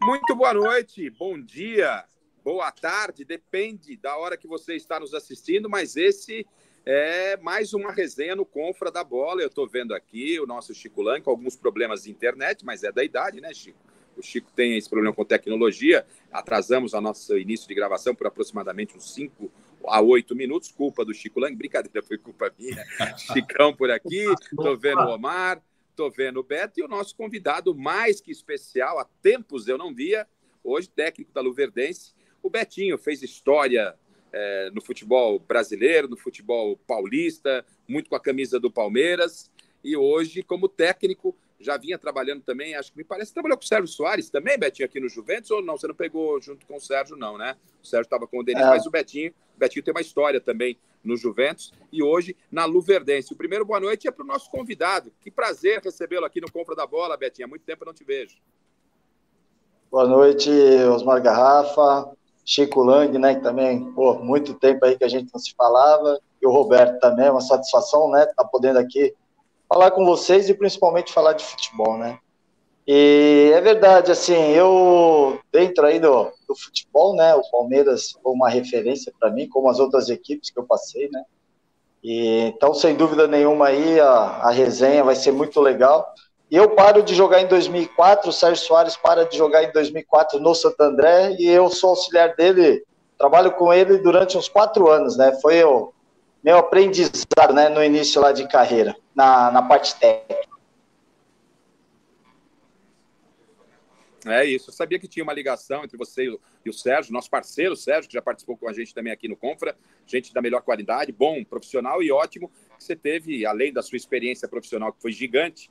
Muito boa noite, bom dia, boa tarde, depende da hora que você está nos assistindo, mas esse é mais uma resenha no Confra da Bola. Eu estou vendo aqui o nosso Chico Lang com alguns problemas de internet, mas é da idade, né, Chico? O Chico tem esse problema com tecnologia, atrasamos o nosso início de gravação por aproximadamente uns 5 a 8 minutos, culpa do Chico Lang, brincadeira, foi culpa minha. Chicão por aqui, estou vendo o Omar, estou vendo o Beto e o nosso convidado mais que especial, há tempos eu não via, hoje técnico da Luverdense, o Betinho. Fez história no futebol brasileiro, no futebol paulista, muito com a camisa do Palmeiras, e hoje como técnico já vinha trabalhando também, acho que me parece que trabalhou com o Sérgio Soares também, Betinho, aqui no Juventus, ou não? Você não pegou junto com o Sérgio, não, né? O Sérgio estava com o Denis, mas o Betinho tem uma história também no Juventus e hoje na Luverdense. O primeiro boa noite é para o nosso convidado. Que prazer recebê-lo aqui no Confra da Bola, Betinho. Há muito tempo eu não te vejo. Boa noite, Osmar Garrafa, Chico Lang, né, que também, muito tempo aí que a gente não se falava, e o Roberto também, uma satisfação, né, estar podendo aqui falar com vocês e principalmente falar de futebol, né. E é verdade, assim, eu, dentro aí do futebol, né, o Palmeiras foi uma referência para mim, como as outras equipes que eu passei, né, e, então, sem dúvida nenhuma aí, a resenha vai ser muito legal. E eu paro de jogar em 2004, o Sérgio Soares para de jogar em 2004 no Santo André, e eu sou auxiliar dele, trabalho com ele durante uns 4 anos, né, foi o meu aprendizado, né, no início lá de carreira, na parte técnica. É isso, eu sabia que tinha uma ligação entre você e o Sérgio, nosso parceiro Sérgio, que já participou com a gente também aqui no Confra, gente da melhor qualidade, bom profissional e ótimo que você teve, além da sua experiência profissional, que foi gigante,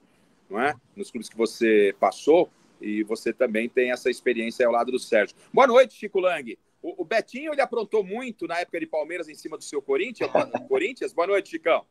não é? Nos clubes que você passou, e você também tem essa experiência ao lado do Sérgio. Boa noite, Chico Lang. O Betinho, ele aprontou muito na época de Palmeiras em cima do seu Corinthians. Boa noite, Chicão.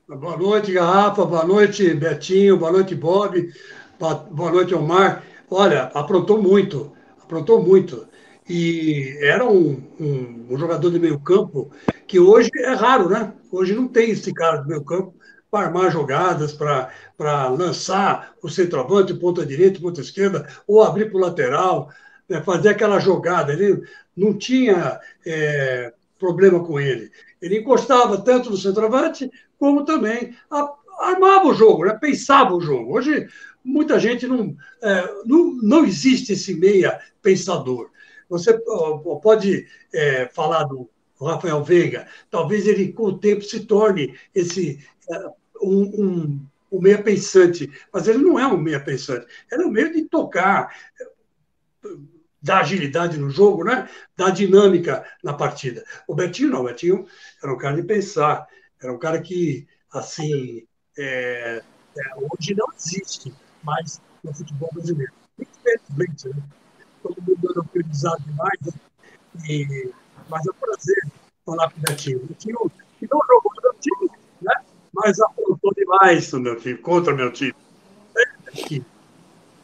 Boa noite, Garrafa. Boa noite, Betinho. Boa noite, Bob. Boa noite, Omar. Olha, aprontou muito. Aprontou muito. E era um jogador de meio campo que hoje é raro, né? Hoje não tem esse cara de meio campo para armar jogadas, para lançar o centroavante, ponta direita, ponta esquerda, ou abrir para o lateral, né? Fazer aquela jogada. Ele não tinha problema com ele. Ele encostava tanto no centroavante, como também armava o jogo, né? Pensava o jogo. Hoje, muita gente não existe esse meia pensador. Você pode falar do Rafael Veiga, talvez ele, com o tempo, se torne um meia pensante, mas ele não é um meia pensante, ele é um meio de tocar, da agilidade no jogo, né? Da dinâmica na partida. O Betinho não, o Betinho era um cara de pensar, era um cara que, assim, hoje não existe mais no futebol brasileiro. Infelizmente, né? Todo mundo dando aprendizado demais, né? Mas é um prazer falar com o Betinho. O Betinho que não jogou no meu time, né? Mas aprontou demais no meu time, contra o meu time.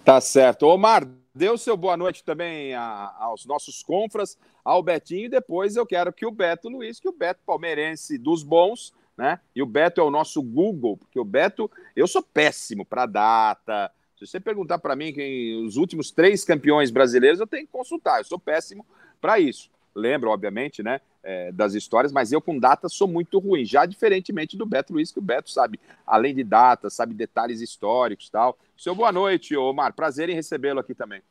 Tá certo. Omar, dê o seu boa noite também aos nossos confras, ao Betinho, e depois eu quero que o Beto Luiz, que o Beto palmeirense dos bons, né? E o Beto é o nosso Google, porque o Beto, eu sou péssimo para data. Se você perguntar para mim quem os últimos 3 campeões brasileiros, eu tenho que consultar, eu sou péssimo para isso. Lembro, obviamente, né, das histórias, mas eu com data sou muito ruim, já diferentemente do Beto Luiz, que o Beto sabe, além de datas, sabe detalhes históricos e tal. Seu boa noite, Omar, prazer em recebê-lo aqui também.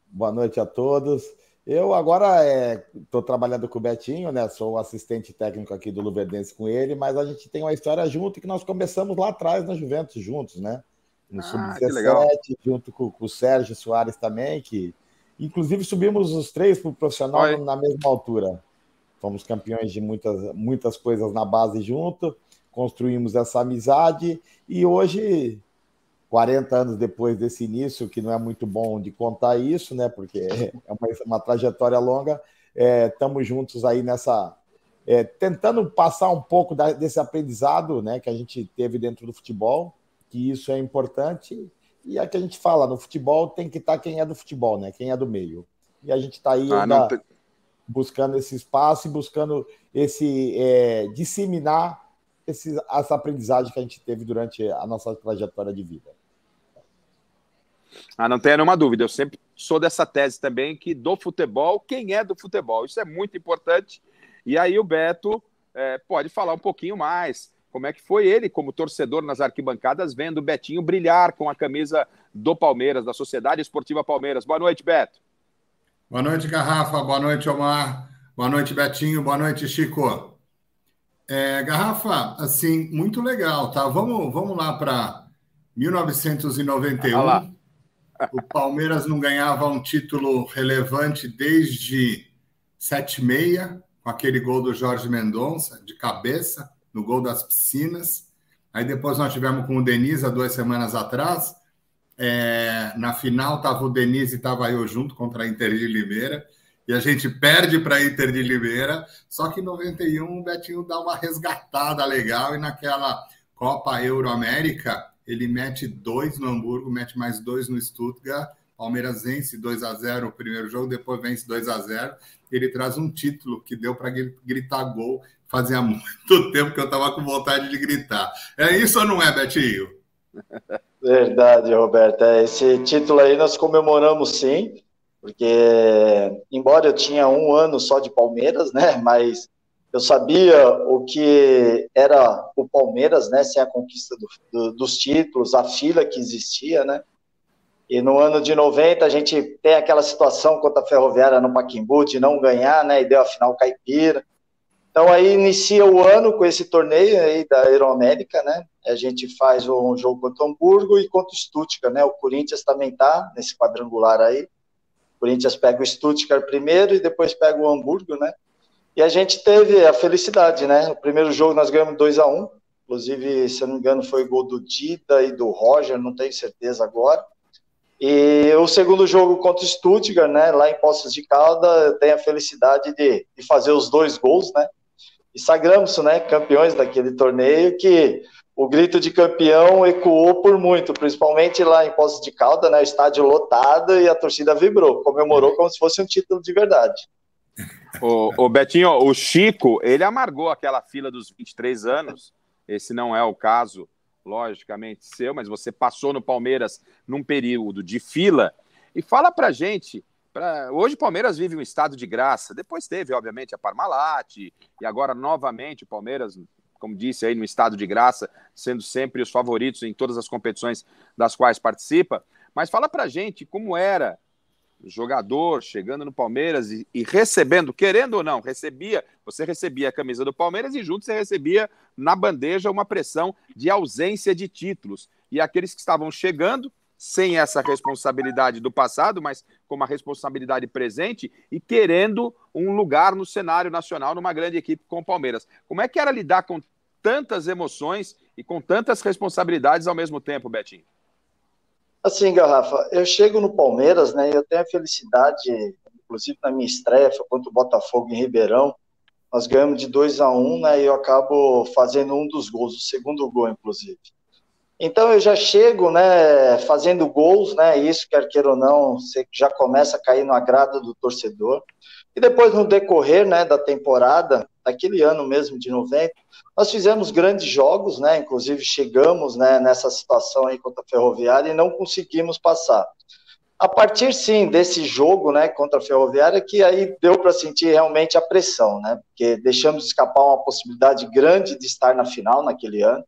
Boa noite a todos. Eu agora estou trabalhando com o Betinho, né? Sou assistente técnico aqui do Luverdense com ele, mas a gente tem uma história junto que nós começamos lá atrás na Juventus juntos, né? No Sub-17, junto com o Sérgio Soares também, que inclusive subimos os 3 para o profissional na mesma altura. Fomos campeões de muitas coisas na base junto, construímos essa amizade e hoje, 40 anos depois desse início, que não é muito bom de contar isso, né? Porque é uma trajetória longa, estamos juntos aí nessa... tentando passar um pouco desse aprendizado, né, que a gente teve dentro do futebol, que isso é importante, e é que a gente fala, no futebol tem que estar quem é do futebol, né? Quem é do meio. E a gente está aí buscando esse espaço e buscando disseminar essa aprendizagem que a gente teve durante a nossa trajetória de vida. Ah, não tenha nenhuma dúvida. Eu sempre sou dessa tese também, que do futebol, quem é do futebol? Isso é muito importante. E aí o Beto pode falar um pouquinho mais. Como é que foi ele, como torcedor nas arquibancadas, vendo o Betinho brilhar com a camisa do Palmeiras, da Sociedade Esportiva Palmeiras. Boa noite, Beto. Boa noite, Garrafa. Boa noite, Omar. Boa noite, Betinho. Boa noite, Chico. Garrafa, assim, muito legal, tá? Vamos lá para 1991. Ah, lá. O Palmeiras não ganhava um título relevante desde 7-6, com aquele gol do Jorge Mendonça, de cabeça, no gol das piscinas. Aí depois nós tivemos com o Denise, há 2 semanas atrás. Na final estava o Denise e estava eu junto contra a Inter de Limeira. E a gente perde para a Inter de Limeira. Só que em 91 o Betinho dá uma resgatada legal. E naquela Copa Euro-América, ele mete 2 no Hamburgo, mete mais 2 no Stuttgart. Palmeiras vence 2-0 o primeiro jogo, depois vence 2-0. Ele traz um título que deu para gritar gol. Fazia muito tempo que eu estava com vontade de gritar. É isso ou não é, Betinho? Verdade, Roberto. Esse título aí nós comemoramos sim, porque embora eu tinha 1 ano só de Palmeiras, né, mas eu sabia o que era o Palmeiras, né, sem a conquista dos títulos, a fila que existia, né. E no ano de 90 a gente tem aquela situação contra a Ferroviária no Pacaembu de não ganhar, né, e deu a final caipira. Então aí inicia o ano com esse torneio aí da Euroamérica, né? A gente faz um jogo contra o Hamburgo e contra o Stuttgart, né? O Corinthians também tá nesse quadrangular aí. O Corinthians pega o Stuttgart primeiro e depois pega o Hamburgo, né? E a gente teve a felicidade, né? O primeiro jogo nós ganhamos 2-1, inclusive, se eu não me engano, foi gol do Dida e do Roger, não tenho certeza agora. E o segundo jogo contra o Stuttgart, né? Lá em Poços de Caldas, eu tenho a felicidade de fazer os 2 gols, né? E sagramos, né, campeões daquele torneio, que o grito de campeão ecoou por muito, principalmente lá em Poços de Caldas, né, o estádio lotado e a torcida vibrou, comemorou como se fosse um título de verdade. O Betinho, o Chico, ele amargou aquela fila dos 23 anos, esse não é o caso, logicamente, seu, mas você passou no Palmeiras num período de fila, e fala pra gente... Hoje o Palmeiras vive um estado de graça, depois teve, obviamente, a Parmalat, e agora novamente o Palmeiras, como disse aí, no estado de graça, sendo sempre os favoritos em todas as competições das quais participa, mas fala pra gente como era o jogador chegando no Palmeiras e recebendo, querendo ou não, você recebia a camisa do Palmeiras e junto você recebia na bandeja uma pressão de ausência de títulos, e aqueles que estavam chegando sem essa responsabilidade do passado, mas com uma responsabilidade presente e querendo um lugar no cenário nacional numa grande equipe como o Palmeiras. Como é que era lidar com tantas emoções e com tantas responsabilidades ao mesmo tempo, Betinho? Assim, Garrafa, eu chego no Palmeiras, né, eu tenho a felicidade, inclusive na minha estreia, foi contra o Botafogo em Ribeirão, nós ganhamos de 2-1, né, e eu acabo fazendo um dos gols, o segundo gol, inclusive. Então eu já chego, né, fazendo gols, né, isso, quer queira ou não, você já começa a cair no agrado do torcedor. E depois, no decorrer, né, da temporada, daquele ano mesmo de 90, nós fizemos grandes jogos, né, inclusive chegamos, né, nessa situação aí contra a Ferroviária e não conseguimos passar. A partir, sim, desse jogo, né, contra a Ferroviária, que aí deu para sentir realmente a pressão, né, porque deixamos escapar uma possibilidade grande de estar na final naquele ano.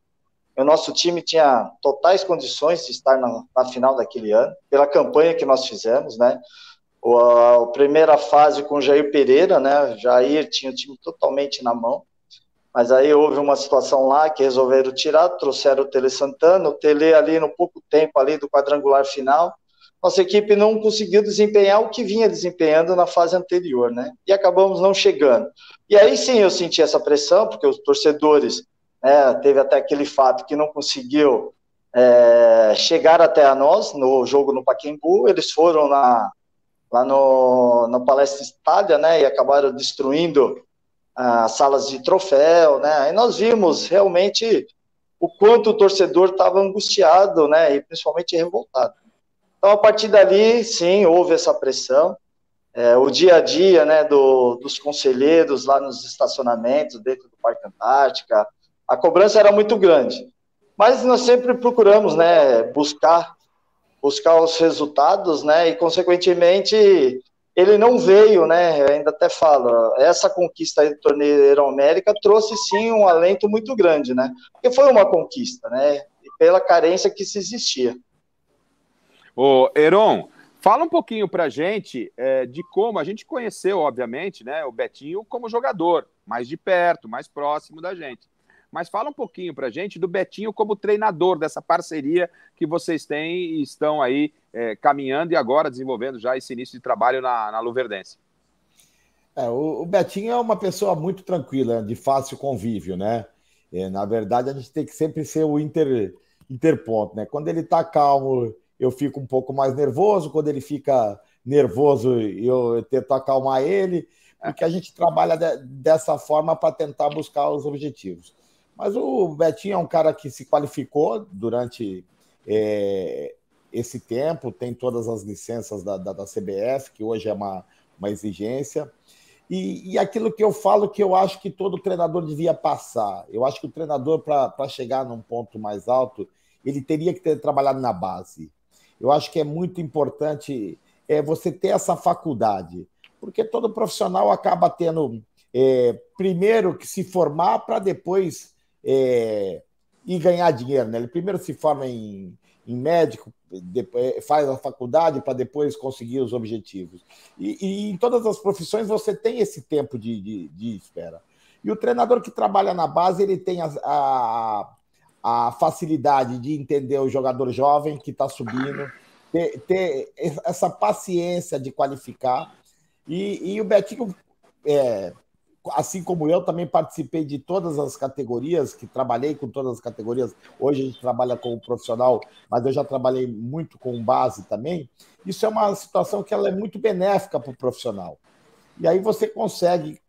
O nosso time tinha totais condições de estar na final daquele ano, pela campanha que nós fizemos, né? A primeira fase com o Jair Pereira, né? Jair tinha o time totalmente na mão, mas aí houve uma situação lá que resolveram tirar, trouxeram o Tele Santana, o Tele ali no pouco tempo ali do quadrangular final, nossa equipe não conseguiu desempenhar o que vinha desempenhando na fase anterior, né? E acabamos não chegando. E aí sim eu senti essa pressão, porque os torcedores... teve até aquele fato que não conseguiu chegar até a nós no jogo no Pacaembu, eles foram lá no Palestra Itália, né, e acabaram destruindo as salas de troféu, né, aí nós vimos realmente o quanto o torcedor estava angustiado, né, e principalmente revoltado. Então, a partir dali, sim, houve essa pressão, o dia a dia, né, dos conselheiros lá nos estacionamentos, dentro do Parque Antártica, a cobrança era muito grande, mas nós sempre procuramos, né, buscar buscar os resultados, né? E, consequentemente, ele não veio, né? Eu ainda até falo, essa conquista aí do torneio Euroamérica trouxe, sim, um alento muito grande, né? Porque foi uma conquista, né? E pela carência que se existia. Ô, Heron, fala um pouquinho pra gente de como a gente conheceu, obviamente, né, o Betinho como jogador, mais de perto, mais próximo da gente. Mas fala um pouquinho pra gente do Betinho como treinador, dessa parceria que vocês têm e estão aí caminhando e agora desenvolvendo já esse início de trabalho na Luverdense. O Betinho é uma pessoa muito tranquila, de fácil convívio, né? Na verdade, a gente tem que sempre ser o interponto, né? Quando ele tá calmo, eu fico um pouco mais nervoso. Quando ele fica nervoso, eu tento acalmar ele, porque a gente trabalha dessa forma para tentar buscar os objetivos. Mas o Betinho é um cara que se qualificou durante esse tempo, tem todas as licenças da CBF, que hoje é uma exigência. E aquilo que eu falo, que eu acho que todo treinador devia passar. Eu acho que o treinador, para chegar num ponto mais alto, ele teria que ter trabalhado na base. Eu acho que é muito importante você ter essa faculdade, porque todo profissional acaba tendo, primeiro, que se formar para depois ir ganhar dinheiro, né? Ele primeiro se forma em médico, depois faz a faculdade para depois conseguir os objetivos. E em todas as profissões você tem esse tempo de espera. E o treinador que trabalha na base, ele tem a facilidade de entender o jogador jovem que está subindo, ter essa paciência de qualificar. E o Betinho, assim como eu, também participei de todas as categorias, que trabalhei com todas as categorias. Hoje a gente trabalha como profissional, mas eu já trabalhei muito com base também. Isso é uma situação que ela é muito benéfica para o profissional. E aí você consegue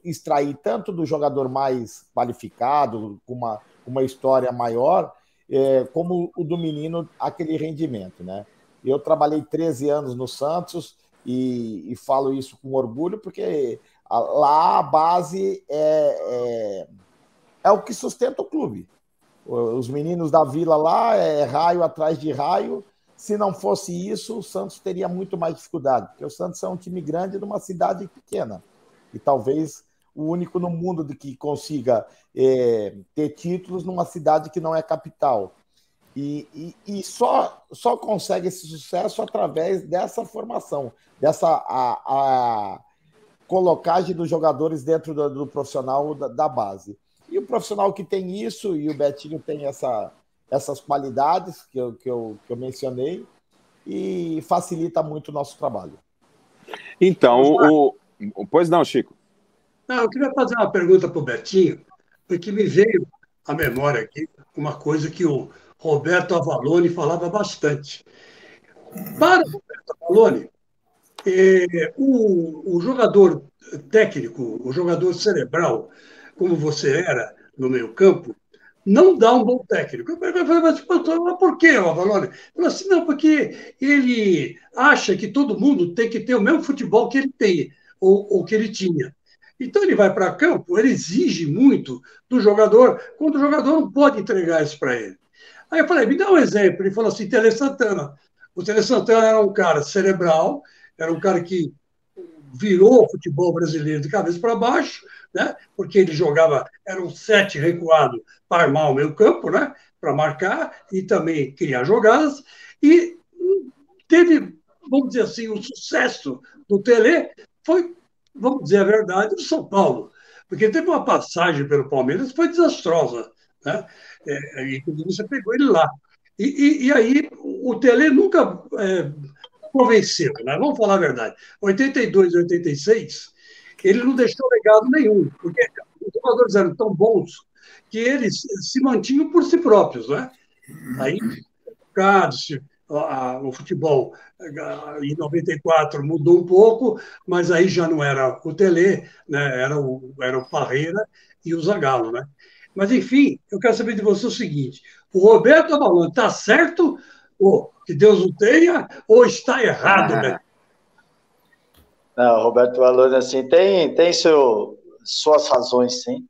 extrair tanto do jogador mais qualificado, com uma história maior, como o do menino, aquele rendimento, né? Eu trabalhei 13 anos no Santos e falo isso com orgulho, porque lá a base é o que sustenta o clube. Os meninos da Vila lá, raio atrás de raio. Se não fosse isso, o Santos teria muito mais dificuldade, porque o Santos é um time grande numa cidade pequena. E talvez o único no mundo que consiga ter títulos numa cidade que não é capital. E só consegue esse sucesso através dessa formação, dessa colocagem dos jogadores dentro do profissional da base. E o profissional que tem isso, e o Betinho tem essas qualidades que eu mencionei, e facilita muito o nosso trabalho. Então, pois não, Chico? Não, eu queria fazer uma pergunta para o Betinho, porque me veio à memória aqui uma coisa que o Roberto Avalone falava bastante. Para o Roberto Avalone, o jogador técnico, o jogador cerebral, como você era no meio-campo, não dá um bom técnico. Eu falei, mas por quê, Avalone? Ele falou assim, não, porque ele acha que todo mundo tem que ter o mesmo futebol que ele tem, ou que ele tinha. Então ele vai para campo, ele exige muito do jogador, quando o jogador não pode entregar isso para ele. Aí eu falei, me dá um exemplo. Ele falou assim, Tele Santana. O Tele Santana era um cara cerebral, era um cara que virou o futebol brasileiro de cabeça para baixo, né? Porque ele jogava, era um 7 recuado para armar o meio campo, né? Para marcar e também criar jogadas. E teve, vamos dizer assim, o sucesso do Tele foi, vamos dizer a verdade, do São Paulo. Porque teve uma passagem pelo Palmeiras que foi desastrosa, né? Inclusive você pegou ele lá. E aí o Tele nunca convenceu, né? Vamos falar a verdade. 82 e 86, ele não deixou legado nenhum, porque os jogadores eram tão bons que eles se mantinham por si próprios, né? Aí, o futebol em 94 mudou um pouco, mas aí já não era o Tele, né? Era o Parreira e o Zagallo, né? Mas, enfim, eu quero saber de você o seguinte: o Roberto Avalone está certo, ou que Deus o tenha, ou está errado, né? Não, Roberto Avalone, assim, tem suas razões, sim.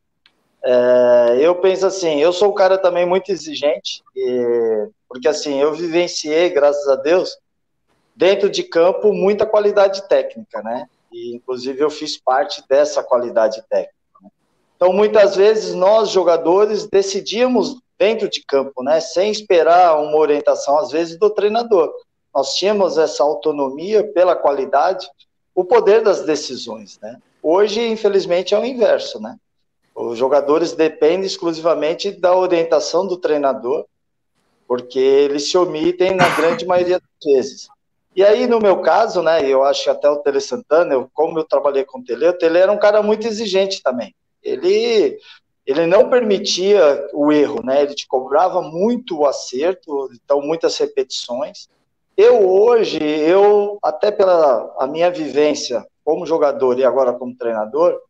Eu penso assim, eu sou um cara também muito exigente, porque assim, eu vivenciei, graças a Deus, dentro de campo, muita qualidade técnica, né? E, inclusive, eu fiz parte dessa qualidade técnica. Né? Então, muitas vezes, nós, jogadores, decidíamos dentro de campo, né? Sem esperar uma orientação, às vezes, do treinador. Nós tínhamos essa autonomia pela qualidade, o poder das decisões, né? Hoje, infelizmente, é o inverso, né? Os jogadores dependem exclusivamente da orientação do treinador, porque eles se omitem na grande maioria das vezes. E aí, no meu caso, né, eu acho que até o Tele Santana, como eu trabalhei com o Tele era um cara muito exigente também. Ele não permitia o erro, né? Ele te cobrava muito o acerto, então muitas repetições. Hoje, até pela a minha vivência como jogador e agora como treinador,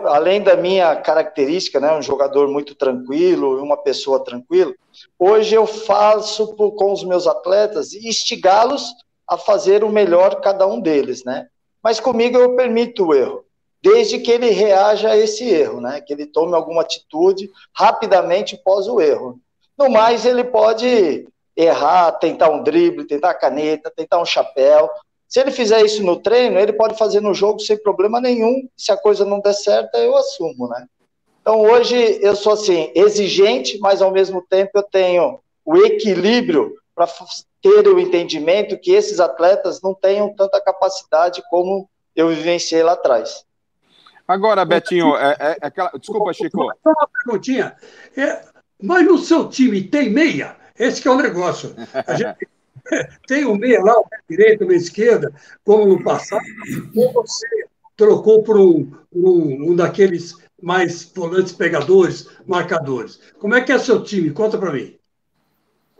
além da minha característica, né, um jogador muito tranquilo, uma pessoa tranquila, hoje eu faço com os meus atletas instigá-los a fazer o melhor cada um deles, né? Mas comigo eu permito o erro, desde que ele reaja a esse erro, né? Que ele tome alguma atitude rapidamente pós o erro. No mais, ele pode errar, tentar um drible, tentar a caneta, tentar um chapéu. Se ele fizer isso no treino, ele pode fazer no jogo sem problema nenhum. Se a coisa não der certo, eu assumo, né? Então, hoje, eu sou, assim, exigente, mas, ao mesmo tempo, eu tenho o equilíbrio para ter o entendimento que esses atletas não tenham tanta capacidade como eu vivenciei lá atrás. Agora, Betinho, desculpa, Chico. Só uma perguntinha. Mas no seu time tem meia? Esse que é o negócio. A gente tem o meia lá, o meia direita, o meia esquerda, como no passado, ou você trocou por um daqueles mais volantes pegadores, marcadores. Como é que é seu time? Conta para mim.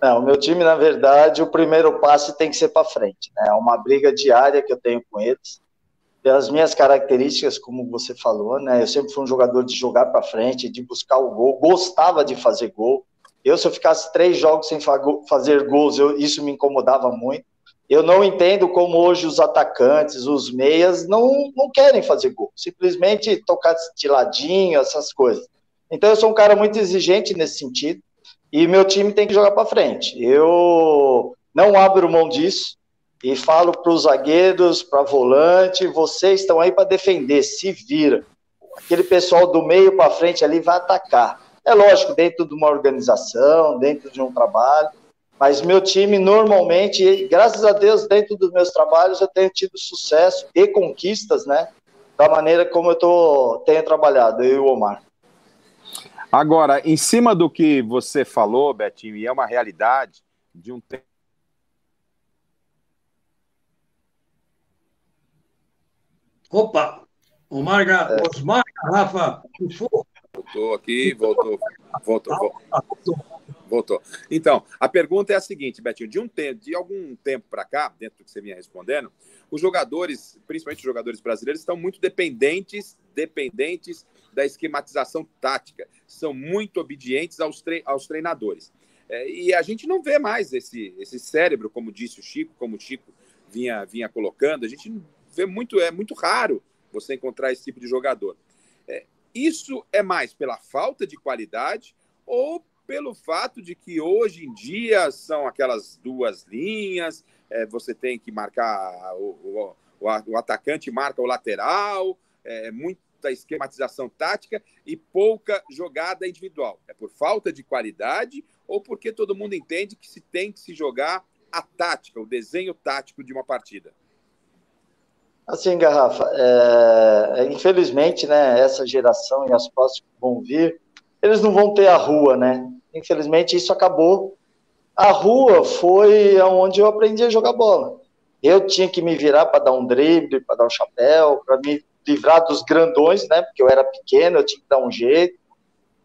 Não, o meu time, na verdade, o primeiro passo tem que ser para frente, né? É uma briga diária que eu tenho com eles. Pelas minhas características, como você falou, né? Eu sempre fui um jogador de jogar para frente, de buscar o gol, gostava de fazer gol. Se eu ficasse 3 jogos sem fazer gols, isso me incomodava muito. Eu não entendo como hoje os atacantes, os meias, não querem fazer gol. Simplesmente tocar de ladinho, essas coisas. Então, eu sou um cara muito exigente nesse sentido. E meu time tem que jogar para frente. Eu não abro mão disso e falo para os zagueiros, para volante, vocês estão aí para defender, se vira. Aquele pessoal do meio para frente ali vai atacar. É lógico, dentro de uma organização, dentro de um trabalho, mas meu time normalmente, graças a Deus, dentro dos meus trabalhos, eu tenho tido sucesso e conquistas, né? Da maneira como eu tenho trabalhado, eu e o Omar. Agora, em cima do que você falou, Betinho, e é uma realidade de um tempo. Opa! Osmar Garrafa, Voltou aqui, voltou. Então, a pergunta é a seguinte, Betinho, de algum tempo para cá, dentro do que você vinha respondendo, os jogadores, principalmente os jogadores brasileiros, estão muito dependentes da esquematização tática, são muito obedientes aos treinadores. E a gente não vê mais esse cérebro, como disse o Chico, como o Chico vinha colocando, a gente vê é muito raro você encontrar esse tipo de jogador. Isso é mais pela falta de qualidade ou pelo fato de que hoje em dia são aquelas 2 linhas, você tem que marcar o atacante marca o lateral, muita esquematização tática e pouca jogada individual. É por falta de qualidade ou porque todo mundo entende que se tem que se jogar a tática, o desenho tático de uma partida? Assim, Garrafa, infelizmente, né, essa geração e as próximas que vão vir, eles não vão ter a rua, né? Infelizmente, isso acabou. A rua foi onde eu aprendi a jogar bola. Eu tinha que me virar para dar um drible, para dar um chapéu, para me livrar dos grandões, né? Porque eu era pequeno, eu tinha que dar um jeito.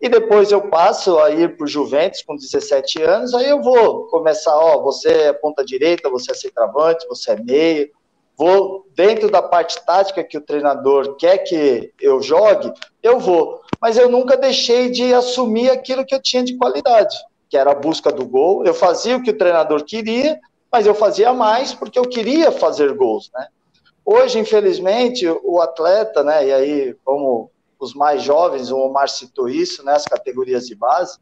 E depois eu passo a ir para o Juventus com 17 anos, aí eu vou começar, você é ponta direita, você é centroavante, você é meio. Vou dentro da parte tática que o treinador quer que eu jogue, eu vou. Mas eu nunca deixei de assumir aquilo que eu tinha de qualidade, que era a busca do gol. Eu fazia o que o treinador queria, mas eu fazia mais porque eu queria fazer gols, né? Hoje, infelizmente, o atleta, né, e aí, como os mais jovens, o Omar citou isso, né, as categorias de base,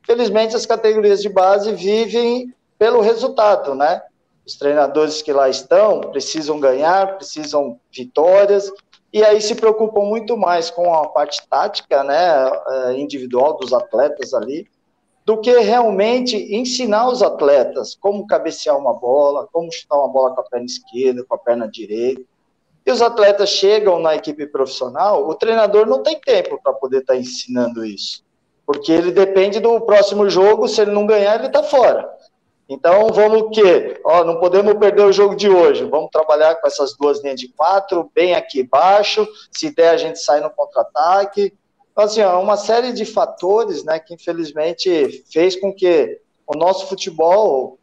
Felizmente, as categorias de base vivem pelo resultado, né? Os treinadores que lá estão precisam ganhar, precisam vitórias, e aí se preocupam muito mais com a parte tática, né, individual dos atletas ali, do que realmente ensinar os atletas como cabecear uma bola, como chutar uma bola com a perna esquerda, com a perna direita. E os atletas chegam na equipe profissional, o treinador não tem tempo para poder estar ensinando isso, porque ele depende do próximo jogo, se ele não ganhar, ele está fora. Então, vamos o quê? Não podemos perder o jogo de hoje, vamos trabalhar com essas 2 linhas de 4, bem aqui embaixo, se der a gente sai no contra-ataque. Então, assim, uma série de fatores, né, que infelizmente fez com que o nosso futebol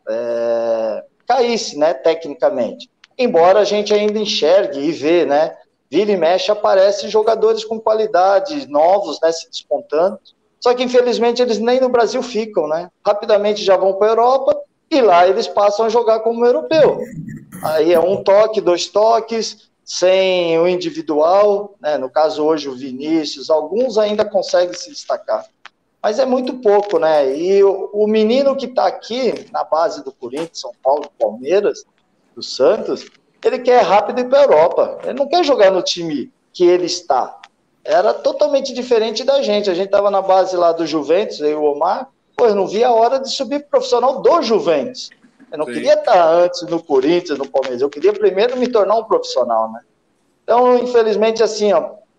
caísse, né, tecnicamente. Embora a gente ainda enxergue e vê, né, vira e mexe, aparecem jogadores com qualidade, novos, né, se despontando, só que infelizmente eles nem no Brasil ficam, né, rapidamente já vão para a Europa e lá eles passam a jogar como europeu. Aí é 1 toque, 2 toques, sem o individual, né, no caso hoje o Vinícius, alguns ainda conseguem se destacar, mas é muito pouco, né, e o menino que está aqui na base do Corinthians, São Paulo, Palmeiras, do Santos, ele quer rápido ir para a Europa. Ele não quer jogar no time que ele está. Era totalmente diferente da gente. A gente estava na base lá do Juventus, eu e o Omar, eu não via a hora de subir pro profissional do Juventus. Eu não queria estar antes no Corinthians, no Palmeiras. Eu queria primeiro me tornar um profissional, né? Então, infelizmente, assim,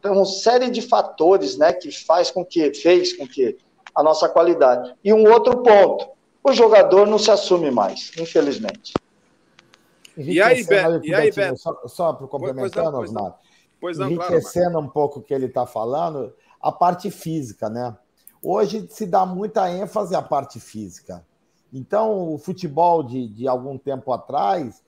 tem uma série de fatores, né, que fez com que a nossa qualidade. E um outro ponto, o jogador não se assume mais, infelizmente. E aí, Beto? Só para complementando, Osmar, enriquecendo um pouco o que ele está falando, a parte física, né? Hoje se dá muita ênfase à parte física. Então, o futebol de algum tempo atrás,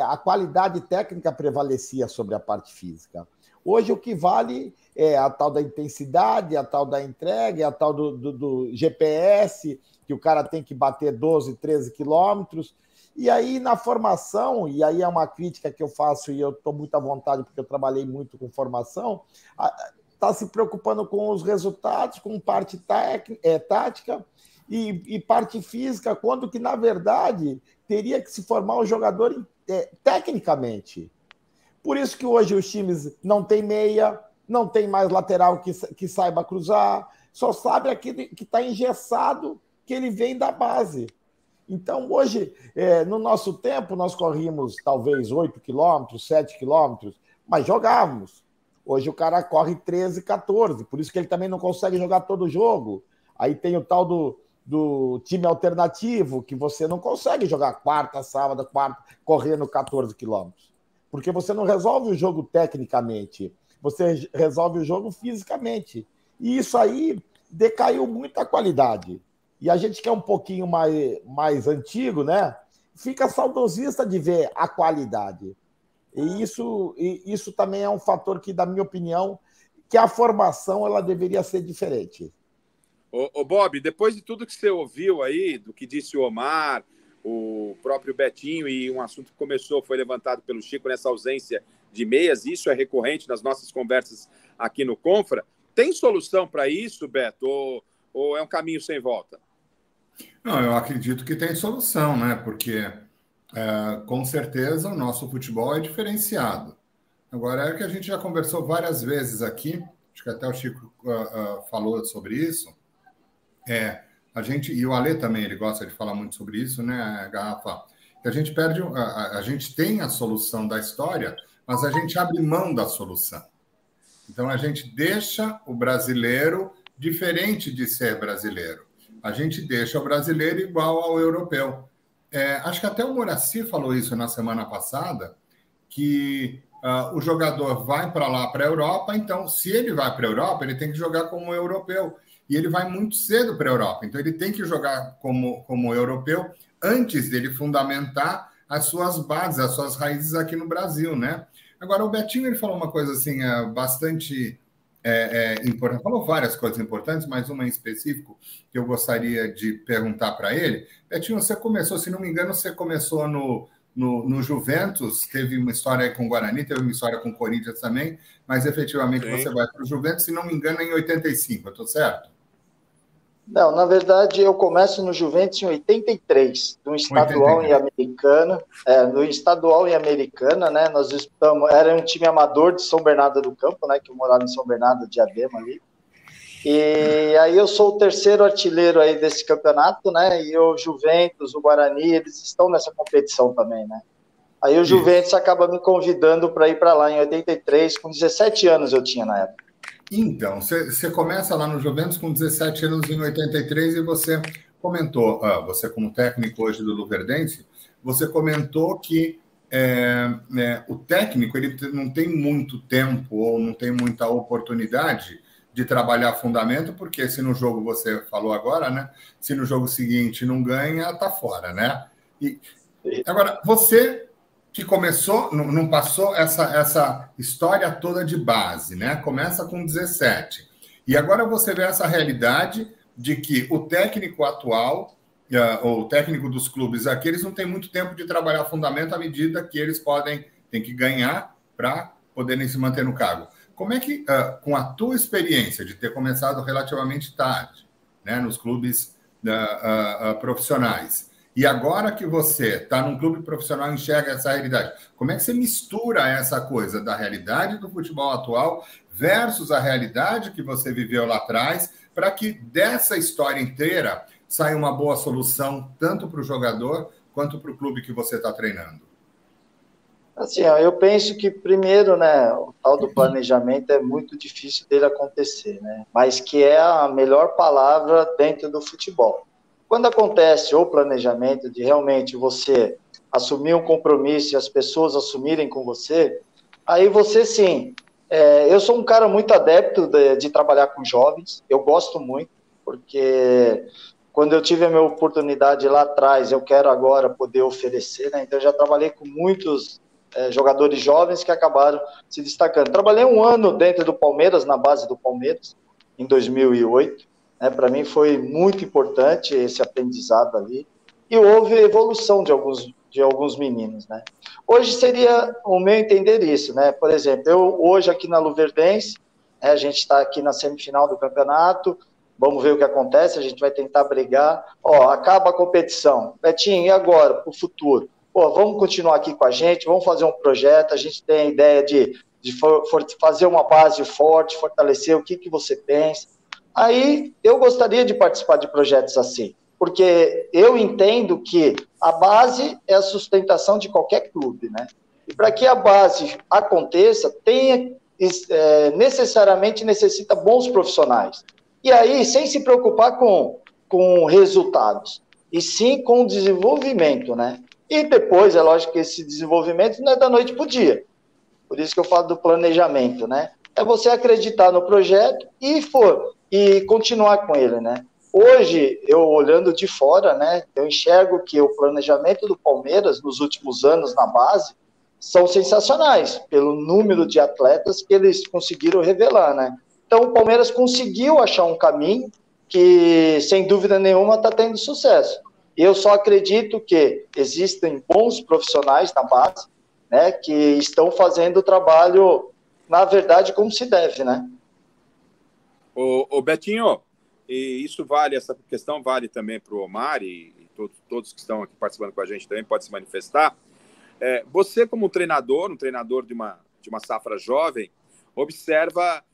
a qualidade técnica prevalecia sobre a parte física. Hoje o que vale é a tal da intensidade, a tal da entrega, a tal do GPS, que o cara tem que bater 12, 13 quilômetros. E aí, na formação, e aí é uma crítica que eu faço e eu estou muito à vontade porque eu trabalhei muito com formação, está se preocupando com os resultados, com parte tática e parte física, quando que, na verdade, teria que se formar o jogador tecnicamente. Por isso que hoje os times não tem meia, não tem mais lateral que saiba cruzar, só sabe aquele que está engessado, que ele vem da base. Então, hoje, no nosso tempo, nós corríamos talvez 8 quilômetros, 7 quilômetros, mas jogávamos. Hoje o cara corre 13, 14, por isso que ele também não consegue jogar todo o jogo. Aí tem o tal do time alternativo, que você não consegue jogar quarta, sábado, correndo 14 quilômetros. Porque você não resolve o jogo tecnicamente, você resolve o jogo fisicamente. E isso aí decaiu muito a qualidade. E a gente que é um pouquinho mais antigo, né, fica saudosista de ver a qualidade. E isso também é um fator que, da minha opinião, que a formação ela deveria ser diferente. Ô Bob, depois de tudo que você ouviu aí, do que disse o Omar, o próprio Betinho, e um assunto que foi levantado pelo Chico nessa ausência de meias, isso é recorrente nas nossas conversas aqui no Confra, tem solução para isso, Beto, ou é um caminho sem volta? Não, eu acredito que tem solução, né? Porque, com certeza, o nosso futebol é diferenciado. Agora, é que a gente já conversou várias vezes aqui, acho que até o Chico falou sobre isso, a gente, e o Alê também, ele gosta de falar muito sobre isso, né, Garrafa? Que a gente perde, a gente tem a solução da história, mas a gente abre mão da solução. Então, a gente deixa o brasileiro diferente de ser brasileiro. A gente deixa o brasileiro igual ao europeu. Acho que até o Moraci falou isso na semana passada, que o jogador vai para lá, para a Europa, então, se ele vai para a Europa, ele tem que jogar como europeu. E ele vai muito cedo para a Europa. Então, ele tem que jogar como europeu antes dele fundamentar as suas bases, as suas raízes aqui no Brasil, né? Agora, o Betinho, ele falou uma coisa assim, bastante importante. Falou várias coisas importantes, mas uma em específico que eu gostaria de perguntar para ele. Betinho, você começou, se não me engano, você começou no Juventus, teve uma história com o Guarani, teve uma história com o Corinthians também, mas efetivamente Sim. Você vai para o Juventus, se não me engano, em 85, eu estou certo? Não, na verdade, eu começo no Juventus em 83, no estadual 83. Em Americana. No estadual em Americana, né? Nós disputamos, era um time amador de São Bernardo do Campo, né? Que eu morava em São Bernardo, Diadema ali. E aí eu sou o terceiro artilheiro aí desse campeonato, né? E o Juventus, o Guarani, eles estão nessa competição também, né? Aí o Juventus acaba me convidando para ir para lá em 83, com 17 anos eu tinha na época. Então, você começa lá no Juventus com 17 anos em 83 e você comentou, você como técnico hoje do Luverdense, você comentou que o técnico ele não tem muito tempo ou não tem muita oportunidade de trabalhar fundamento, porque se no jogo, você falou agora, né? Se no jogo seguinte não ganha, tá fora, né? E agora, você que começou, não passou essa história toda de base, né? Começa com 17. E agora você vê essa realidade de que o técnico atual, ou o técnico dos clubes aqui, eles não têm muito tempo de trabalhar fundamento à medida que eles têm que ganhar para poderem se manter no cargo. Como é que, com a tua experiência de ter começado relativamente tarde, né, nos clubes profissionais, e agora que você está num clube profissional e enxerga essa realidade, como é que você mistura essa coisa da realidade do futebol atual versus a realidade que você viveu lá atrás, para que dessa história inteira saia uma boa solução, tanto para o jogador quanto para o clube que você está treinando? Assim, eu penso que, primeiro, né, o tal do planejamento é muito difícil dele acontecer, né? Mas que é a melhor palavra dentro do futebol. Quando acontece o planejamento de realmente você assumir um compromisso e as pessoas assumirem com você, aí você sim. Eu sou um cara muito adepto de trabalhar com jovens, eu gosto muito, porque quando eu tive a minha oportunidade lá atrás, eu quero agora poder oferecer, né? Então eu já trabalhei com muitos jogadores jovens que acabaram se destacando. Trabalhei 1 ano dentro do Palmeiras, na base do Palmeiras, em 2008. Para mim foi muito importante esse aprendizado ali, e houve evolução de alguns meninos, né? Hoje seria o meu entender isso, né? Por exemplo, eu hoje aqui na Luverdense, a gente está aqui na semifinal do campeonato, vamos ver o que acontece, a gente vai tentar brigar, acaba a competição, Betinho, e agora, para o futuro? Vamos continuar aqui com a gente, vamos fazer um projeto, a gente tem a ideia de fazer uma base forte, fortalecer, o que você pensa? Aí eu gostaria de participar de projetos assim, porque eu entendo que a base é a sustentação de qualquer clube, né? E para que a base aconteça, necessariamente necessita bons profissionais. E aí, sem se preocupar com resultados, e sim com o desenvolvimento, né? E depois, é lógico que esse desenvolvimento não é da noite para o dia. Por isso que eu falo do planejamento, né? É você acreditar no projeto e continuar com ele, né? Hoje, eu olhando de fora, né, eu enxergo que o planejamento do Palmeiras nos últimos anos na base são sensacionais, pelo número de atletas que eles conseguiram revelar, né? Então, o Palmeiras conseguiu achar um caminho que, sem dúvida nenhuma, está tendo sucesso. E eu só acredito que existem bons profissionais na base, né, que estão fazendo o trabalho, na verdade, como se deve, né? Ô Betinho, e isso vale, essa questão vale também para o Omar e todos que estão aqui participando com a gente também podem se manifestar. Você, como um treinador de uma safra jovem, observa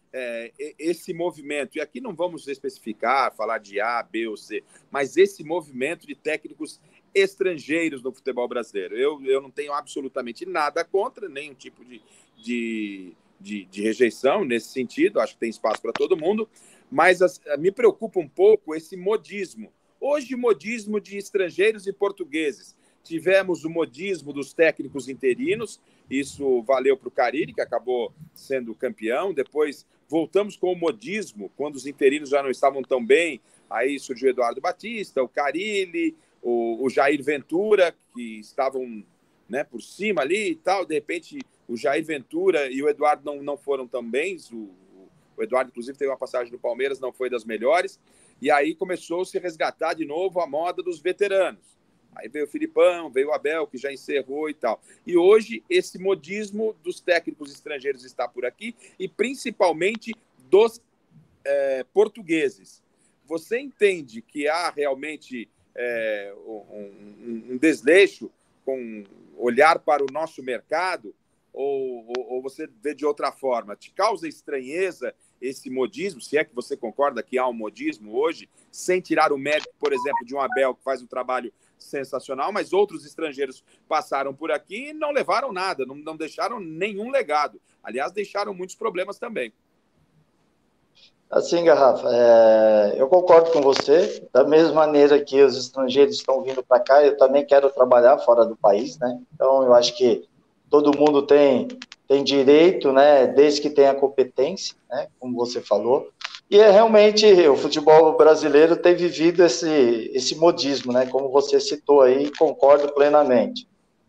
esse movimento, e aqui não vamos especificar, falar de A, B ou C, mas esse movimento de técnicos estrangeiros no futebol brasileiro. Eu não tenho absolutamente nada contra, nenhum tipo de rejeição nesse sentido, acho que tem espaço para todo mundo, mas me preocupa um pouco esse modismo. Hoje, modismo de estrangeiros e portugueses. Tivemos o modismo dos técnicos interinos, isso valeu para o Carille, que acabou sendo campeão. Depois voltamos com o modismo, quando os interinos já não estavam tão bem, aí surgiu o Eduardo Batista, o Carille, o Jair Ventura, que estavam, né, por cima ali e tal. De repente, o Jair Ventura e o Eduardo não foram tão bem. O Eduardo, inclusive, teve uma passagem no Palmeiras, não foi das melhores. E aí começou a se resgatar de novo a moda dos veteranos. Aí veio o Filipão, veio o Abel, que já encerrou e tal. E hoje esse modismo dos técnicos estrangeiros está por aqui, e principalmente dos portugueses. você entende que há realmente um desleixo com olhar para o nosso mercado, ou você vê de outra forma? Te causa estranheza esse modismo, se é que você concorda que há um modismo hoje, sem tirar o mérito, por exemplo, de um Abel que faz um trabalho sensacional, mas outros estrangeiros passaram por aqui e não levaram nada, não deixaram nenhum legado. Aliás, deixaram muitos problemas também. Assim, Garrafa, eu concordo com você. Da mesma maneira que os estrangeiros estão vindo para cá, eu também quero trabalhar fora do país, né? Então, eu acho que todo mundo tem direito, né? Desde que tenha competência, né? Como você falou. E realmente o futebol brasileiro tem vivido esse modismo, né? Como você citou aí, concordo plenamente.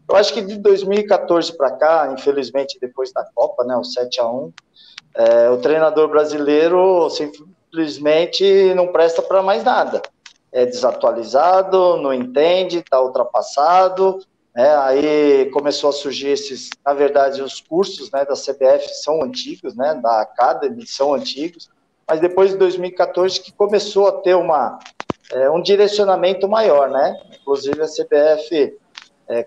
Eu acho que de 2014 para cá, infelizmente depois da Copa, né? O 7-1, o treinador brasileiro simplesmente não presta para mais nada. É desatualizado, não entende, está ultrapassado. Aí começou a surgir na verdade, os cursos, né, da CBF são antigos, né, da Academy são antigos, mas depois de 2014 que começou a ter um direcionamento maior, né? Inclusive a CBF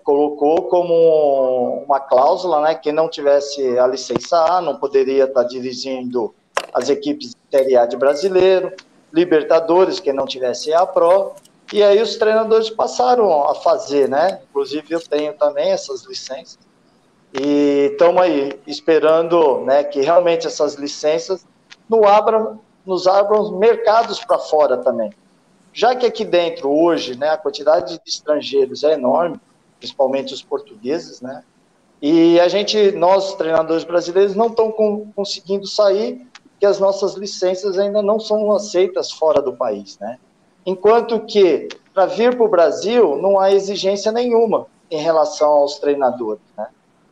colocou como uma cláusula, né, que não tivesse a licença A, não poderia estar dirigindo as equipes de Série A de brasileiro, Libertadores, que não tivesse A Pro, e aí os treinadores passaram a fazer, né? Inclusive eu tenho também essas licenças, e estamos aí esperando, né, que realmente essas licenças nos abram mercados para fora também. Já que aqui dentro hoje, né, a quantidade de estrangeiros é enorme, principalmente os portugueses, né? E nós, treinadores brasileiros, não estamos conseguindo sair, porque as nossas licenças ainda não são aceitas fora do país, né? Enquanto que, para vir para o Brasil, não há exigência nenhuma em relação aos treinadores, né?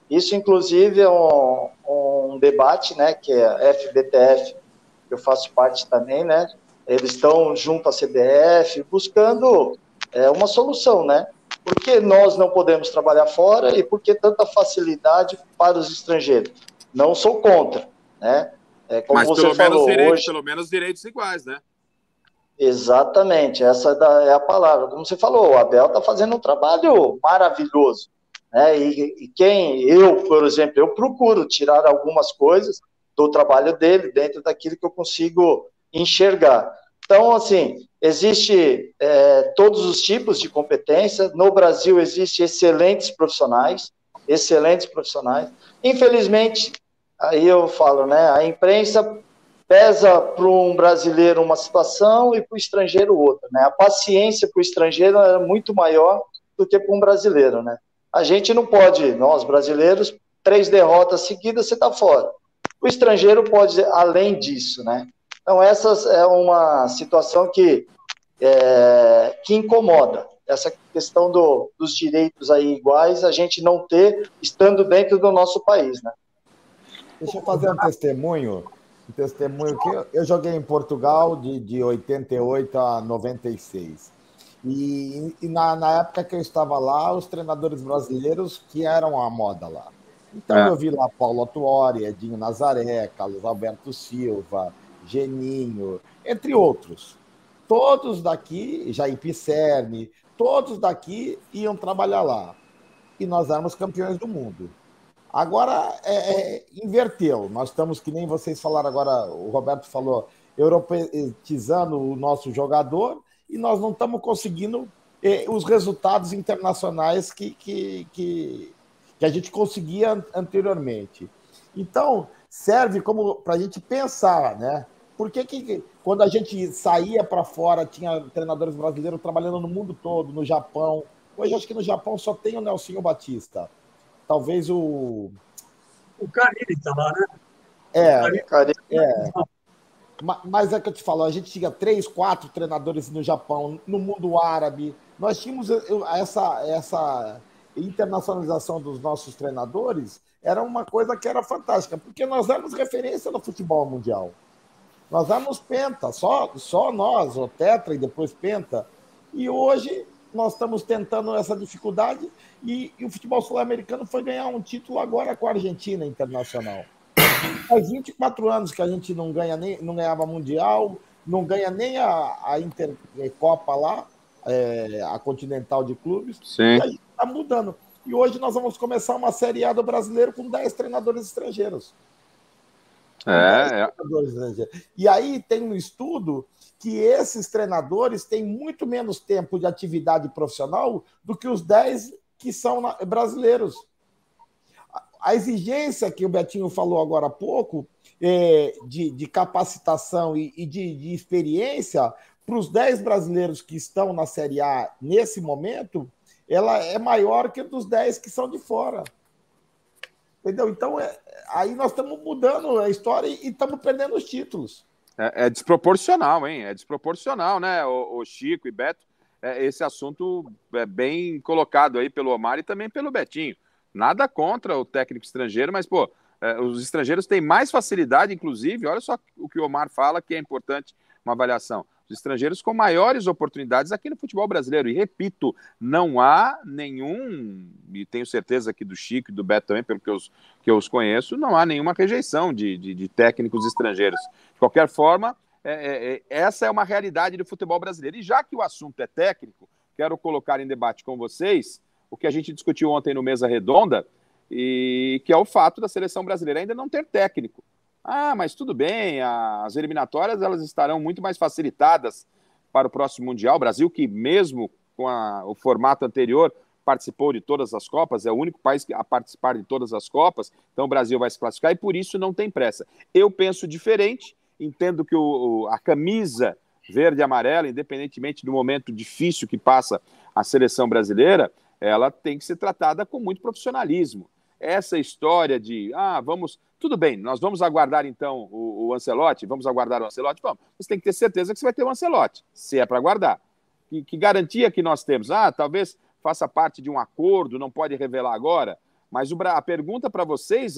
Isso, inclusive, é um debate, né, que é a FBTF, que eu faço parte também, né? Eles estão junto à CBF buscando uma solução, né? Por que nós não podemos trabalhar fora e por que tanta facilidade para os estrangeiros? Não sou contra, né? Como mas você falou hoje, pelo menos direitos iguais, né? Exatamente, essa é a palavra. Como você falou, o Abel está fazendo um trabalho maravilhoso, né? E por exemplo, eu procuro tirar algumas coisas do trabalho dele dentro daquilo que eu consigo enxergar. Então, assim, existe todos os tipos de competência. No Brasil, existem excelentes profissionais. Infelizmente, aí eu falo, né, a imprensa pesa para um brasileiro uma situação e para o estrangeiro outra, né? A paciência para o estrangeiro é muito maior do que para um brasileiro, né? A gente não pode, nós brasileiros, 3 derrotas seguidas, você está fora. O estrangeiro pode, além disso, né? Então, essa é uma situação que incomoda. Essa questão dos direitos aí iguais, a gente não ter, estando dentro do nosso país, né? Deixa eu fazer um testemunho que eu joguei em Portugal de 88 a 96. E na época que eu estava lá, os treinadores brasileiros que eram a moda lá. Então eu vi lá Paulo Autuori, Edinho Nazaré, Carlos Alberto Silva, Geninho, entre outros. Todos daqui, Jair Pisserni, todos daqui iam trabalhar lá. E nós éramos campeões do mundo. Agora, inverteu. Nós estamos, que nem vocês falaram agora, o Roberto falou, europeizando o nosso jogador, e nós não estamos conseguindo os resultados internacionais que a gente conseguia anteriormente. Então, serve como para a gente pensar, né? Por que quando a gente saía para fora, tinha treinadores brasileiros trabalhando no mundo todo, no Japão. Hoje, acho que no Japão só tem o Nelsinho Batista. Talvez o Carille está lá, né? Mas é que eu te falo, a gente tinha 3, 4 treinadores no Japão, no mundo árabe. Nós tínhamos essa internacionalização dos nossos treinadores, era uma coisa que era fantástica, porque nós éramos referência no futebol mundial. Nós éramos penta, só nós, o tetra e depois penta. E hoje nós estamos tentando essa dificuldade e o futebol sul-americano foi ganhar um título agora com a Argentina internacional. Faz 24 anos que a gente não ganhava Mundial, não ganha nem a Intercopa lá, a Continental de Clubes, Sim. E aí está mudando. E hoje nós vamos começar uma Série A do Brasileiro com 10 treinadores estrangeiros. E aí tem um estudo que esses treinadores têm muito menos tempo de atividade profissional do que os 10 que são brasileiros. A exigência que o Betinho falou agora há pouco, de capacitação e de experiência para os 10 brasileiros que estão na Série A nesse momento, ela é maior que a dos 10 que são de fora. Entendeu? Então, aí nós estamos mudando a história e estamos perdendo os títulos. É desproporcional, hein? É desproporcional, né, o Chico e Beto? Esse assunto é bem colocado aí pelo Omar e também pelo Betinho. Nada contra o técnico estrangeiro, mas, os estrangeiros têm mais facilidade, inclusive, olha só o que o Omar fala, que é importante uma avaliação. Os estrangeiros com maiores oportunidades aqui no futebol brasileiro. E, repito, não há nenhum, e tenho certeza aqui do Chico e do Beto também, pelo que eu os conheço, não há nenhuma rejeição de técnicos estrangeiros. De qualquer forma, essa é uma realidade do futebol brasileiro. E já que o assunto é técnico, quero colocar em debate com vocês o que a gente discutiu ontem no Mesa Redonda, e que é o fato da seleção brasileira ainda não ter técnico. Mas tudo bem, as eliminatórias elas estarão muito mais facilitadas para o próximo Mundial. O Brasil, que mesmo com o formato anterior, participou de todas as Copas, é o único país a participar de todas as Copas, então o Brasil vai se classificar e por isso não tem pressa. Eu penso diferente, entendo que a camisa verde e amarela, independentemente do momento difícil que passa a seleção brasileira, ela tem que ser tratada com muito profissionalismo. Essa história de, tudo bem, nós vamos aguardar então o Ancelotti, vamos, você tem que ter certeza que você vai ter o Ancelotti, se é para aguardar. Que garantia que nós temos? Talvez faça parte de um acordo, não pode revelar agora, mas a pergunta para vocês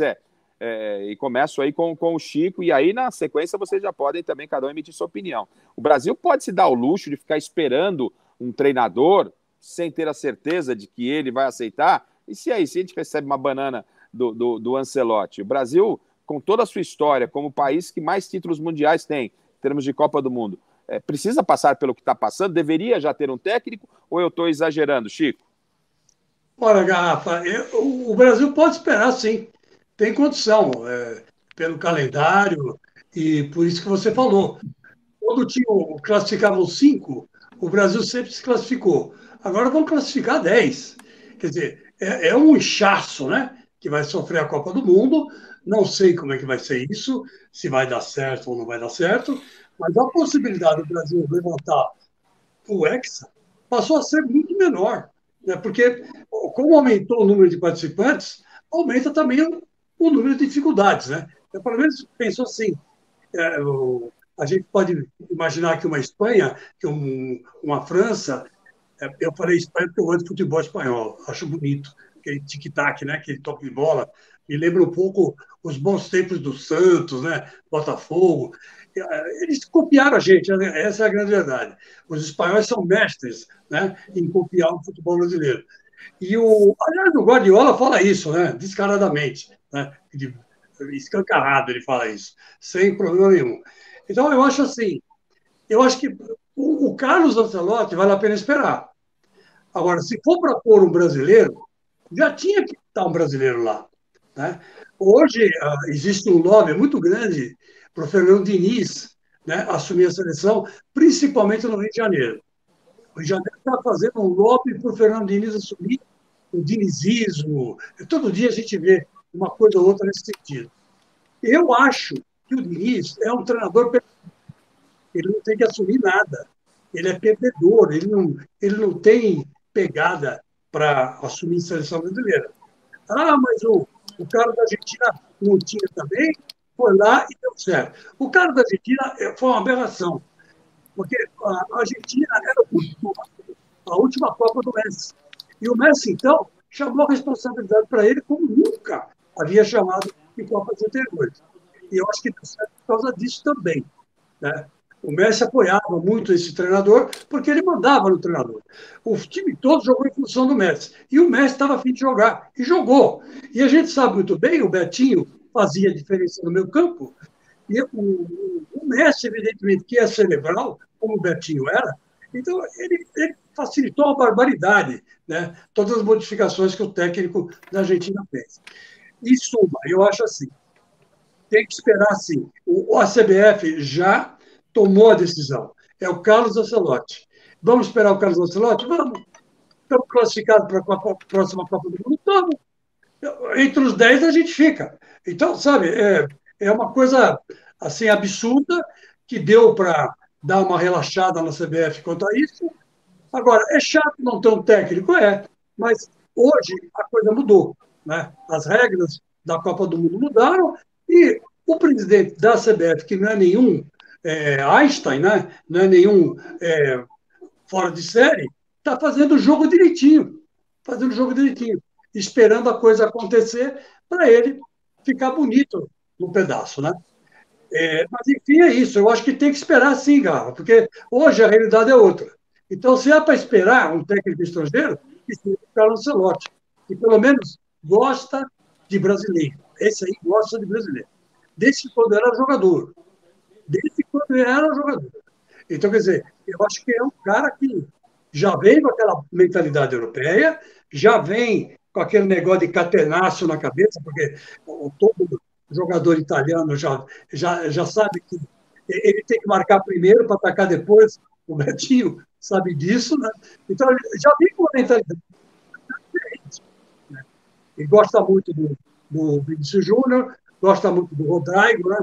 e começo aí com o Chico, e aí na sequência vocês já podem também cada um emitir sua opinião. O Brasil pode se dar o luxo de ficar esperando um treinador sem ter a certeza de que ele vai aceitar? E se a gente recebe uma banana do Ancelotti? O Brasil, com toda a sua história, como o país que mais títulos mundiais tem, em termos de Copa do Mundo, precisa passar pelo que está passando? Deveria já ter um técnico? Ou eu estou exagerando, Chico? Olha, Garrafa, o Brasil pode esperar, sim. Tem condição, pelo calendário, e por isso que você falou. Quando classificavam 5, o Brasil sempre se classificou. Agora vão classificar 10. Quer dizer, é um inchaço, né? Que vai sofrer a Copa do Mundo. Não sei como é que vai ser isso, se vai dar certo ou não vai dar certo, mas a possibilidade do Brasil levantar o Hexa passou a ser muito menor, né? Porque, como aumentou o número de participantes, aumenta também o número de dificuldades, né? Eu, pelo menos, penso assim. A gente pode imaginar que uma Espanha, que uma França. Eu falei Espanha porque eu amo futebol espanhol, acho bonito, aquele tic-tac, né? Aquele toque de bola, me lembra um pouco os bons tempos do Santos, né? Botafogo. Eles copiaram a gente, né? Essa é a grande verdade. Os espanhóis são mestres, né? Em copiar o futebol brasileiro. Aliás, o Guardiola fala isso, né? Descaradamente, né? Escancarado ele fala isso, sem problema nenhum. Então, eu acho assim, que o Carlos Ancelotti vale a pena esperar. Agora, se for para pôr um brasileiro, já tinha que estar um brasileiro lá, né? Hoje, existe um lobby muito grande para o Fernando Diniz, né, assumir a seleção, principalmente no Rio de Janeiro. O Rio de Janeiro está fazendo um lobby para o Fernando Diniz assumir o dinizismo. Todo dia a gente vê uma coisa ou outra nesse sentido. Eu acho que o Diniz é um treinador perfeito. Ele não tem que assumir nada. Ele é perdedor, ele não tem pegada para assumir a seleção brasileira. Mas o cara da Argentina não tinha também, foi lá e deu certo. O cara da Argentina foi uma aberração, porque a Argentina era a última Copa do Messi. E o Messi, então, chamou a responsabilidade para ele como nunca havia chamado em Copas anteriores. E eu acho que deu certo por causa disso também, né? O Messi apoiava muito esse treinador porque ele mandava no treinador. O time todo jogou em função do Messi. E o Messi estava a fim de jogar. E jogou. E a gente sabe muito bem, o Betinho fazia diferença no meio campo. E o Messi, evidentemente, que é cerebral, como o Betinho era, então ele facilitou a barbaridade, né? Todas as modificações que o técnico da Argentina fez. Em suma, eu acho assim, tem que esperar sim. A CBF já tomou a decisão. É o Carlos Ancelotti. Vamos esperar o Carlos Ancelotti? Vamos. Estamos classificados para a próxima Copa do Mundo? Estamos. Entre os 10 a gente fica. Então, sabe, é uma coisa assim absurda que deu para dar uma relaxada na CBF quanto a isso. Agora, é chato não ter um técnico? Mas hoje a coisa mudou, né? As regras da Copa do Mundo mudaram e o presidente da CBF, que não é nenhum Einstein, né? Não é nenhum fora de série, está fazendo o jogo direitinho, esperando a coisa acontecer para ele ficar bonito no pedaço, né? Mas, enfim, é isso. Eu acho que tem que esperar sim, Garra, porque hoje a realidade é outra. Então, se é para esperar um técnico estrangeiro, que seja o Carlos Ancelotti, que pelo menos gosta de brasileiro. Esse aí gosta de brasileiro. Desde quando era jogador. Então, quer dizer, eu acho que é um cara que já vem com aquela mentalidade europeia, já vem com aquele negócio de catenaccio na cabeça, porque todo jogador italiano já sabe que ele tem que marcar primeiro para atacar depois. O Betinho sabe disso, né? Então, ele já vem com uma mentalidade diferente, né? Ele gosta muito do Vinícius Júnior, gosta muito do Rodrigo, né?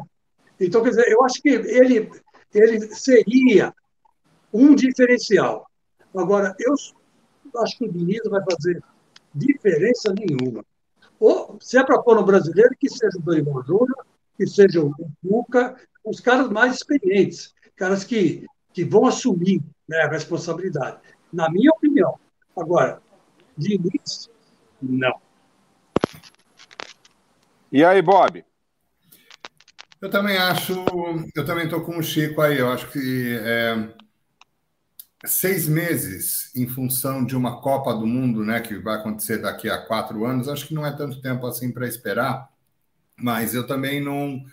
Então, quer dizer, eu acho que ele seria um diferencial. Agora, eu acho que o Diniz vai fazer diferença nenhuma. Ou, se é para pôr no brasileiro, que seja o Dorival Júnior, que seja o Cuca, os caras mais experientes, caras que vão assumir, né, a responsabilidade. Na minha opinião. Agora, Diniz, não. E aí, Bob? Eu também estou com o Chico aí, eu acho que 6 meses em função de uma Copa do Mundo, né, que vai acontecer daqui a 4 anos, acho que não é tanto tempo assim para esperar, mas eu também não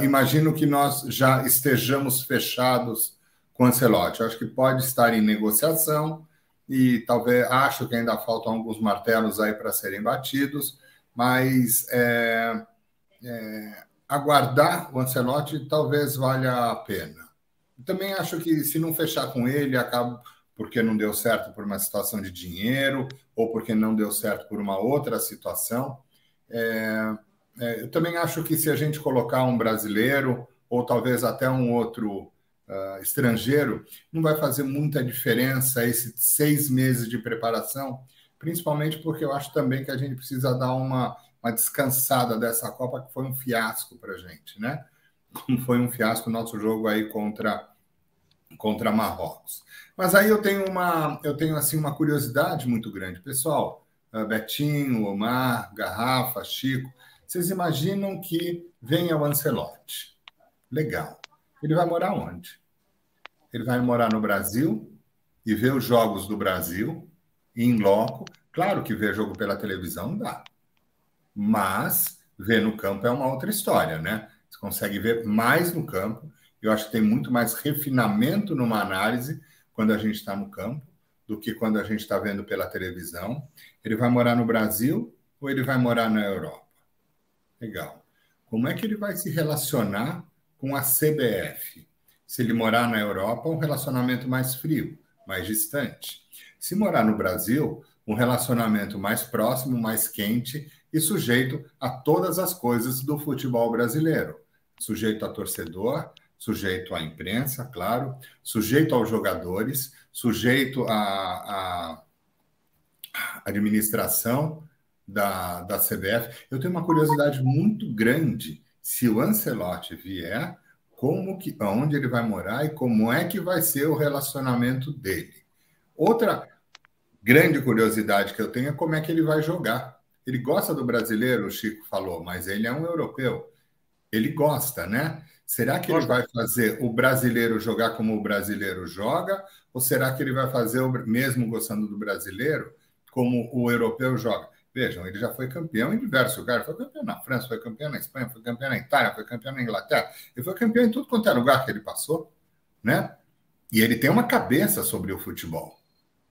imagino que nós já estejamos fechados com o Ancelotti. Eu acho que pode estar em negociação e talvez, acho que ainda faltam alguns martelos aí para serem batidos, mas aguardar o Ancelotti talvez valha a pena. Também acho que se não fechar com ele, acaba porque não deu certo por uma situação de dinheiro ou porque não deu certo por uma outra situação. Eu também acho que se a gente colocar um brasileiro ou talvez até um outro estrangeiro, não vai fazer muita diferença esses 6 meses de preparação, principalmente porque eu acho também que a gente precisa dar uma descansada dessa Copa, que foi um fiasco para a gente, né? Como foi um fiasco o nosso jogo aí contra Marrocos. Mas aí eu tenho assim uma curiosidade muito grande. Pessoal, Betinho, Omar, Garrafa, Chico, vocês imaginam que venha o Ancelotti? Legal. Ele vai morar onde? Ele vai morar no Brasil e ver os jogos do Brasil em loco. Claro que ver jogo pela televisão dá, mas ver no campo é uma outra história, né? Você consegue ver mais no campo. Eu acho que tem muito mais refinamento numa análise quando a gente está no campo do que quando a gente está vendo pela televisão. Ele vai morar no Brasil ou ele vai morar na Europa? Legal. Como é que ele vai se relacionar com a CBF? Se ele morar na Europa, um relacionamento mais frio, mais distante. Se morar no Brasil, um relacionamento mais próximo, mais quente e sujeito a todas as coisas do futebol brasileiro. Sujeito a torcedor, sujeito à imprensa, claro, sujeito aos jogadores, sujeito à administração da CBF. Eu tenho uma curiosidade muito grande, se o Ancelotti vier, onde ele vai morar e como é que vai ser o relacionamento dele. Outra grande curiosidade que eu tenho é como é que ele vai jogar. Ele gosta do brasileiro, o Chico falou, mas ele é um europeu. Ele gosta, né? Será que ele vai fazer o brasileiro jogar como o brasileiro joga? Ou será que ele vai fazer, mesmo gostando do brasileiro, como o europeu joga? Vejam, ele já foi campeão em diversos lugares. Foi campeão na França, foi campeão na Espanha, foi campeão na Itália, foi campeão na Inglaterra. Ele foi campeão em tudo quanto é lugar que ele passou, né? E ele tem uma cabeça sobre o futebol.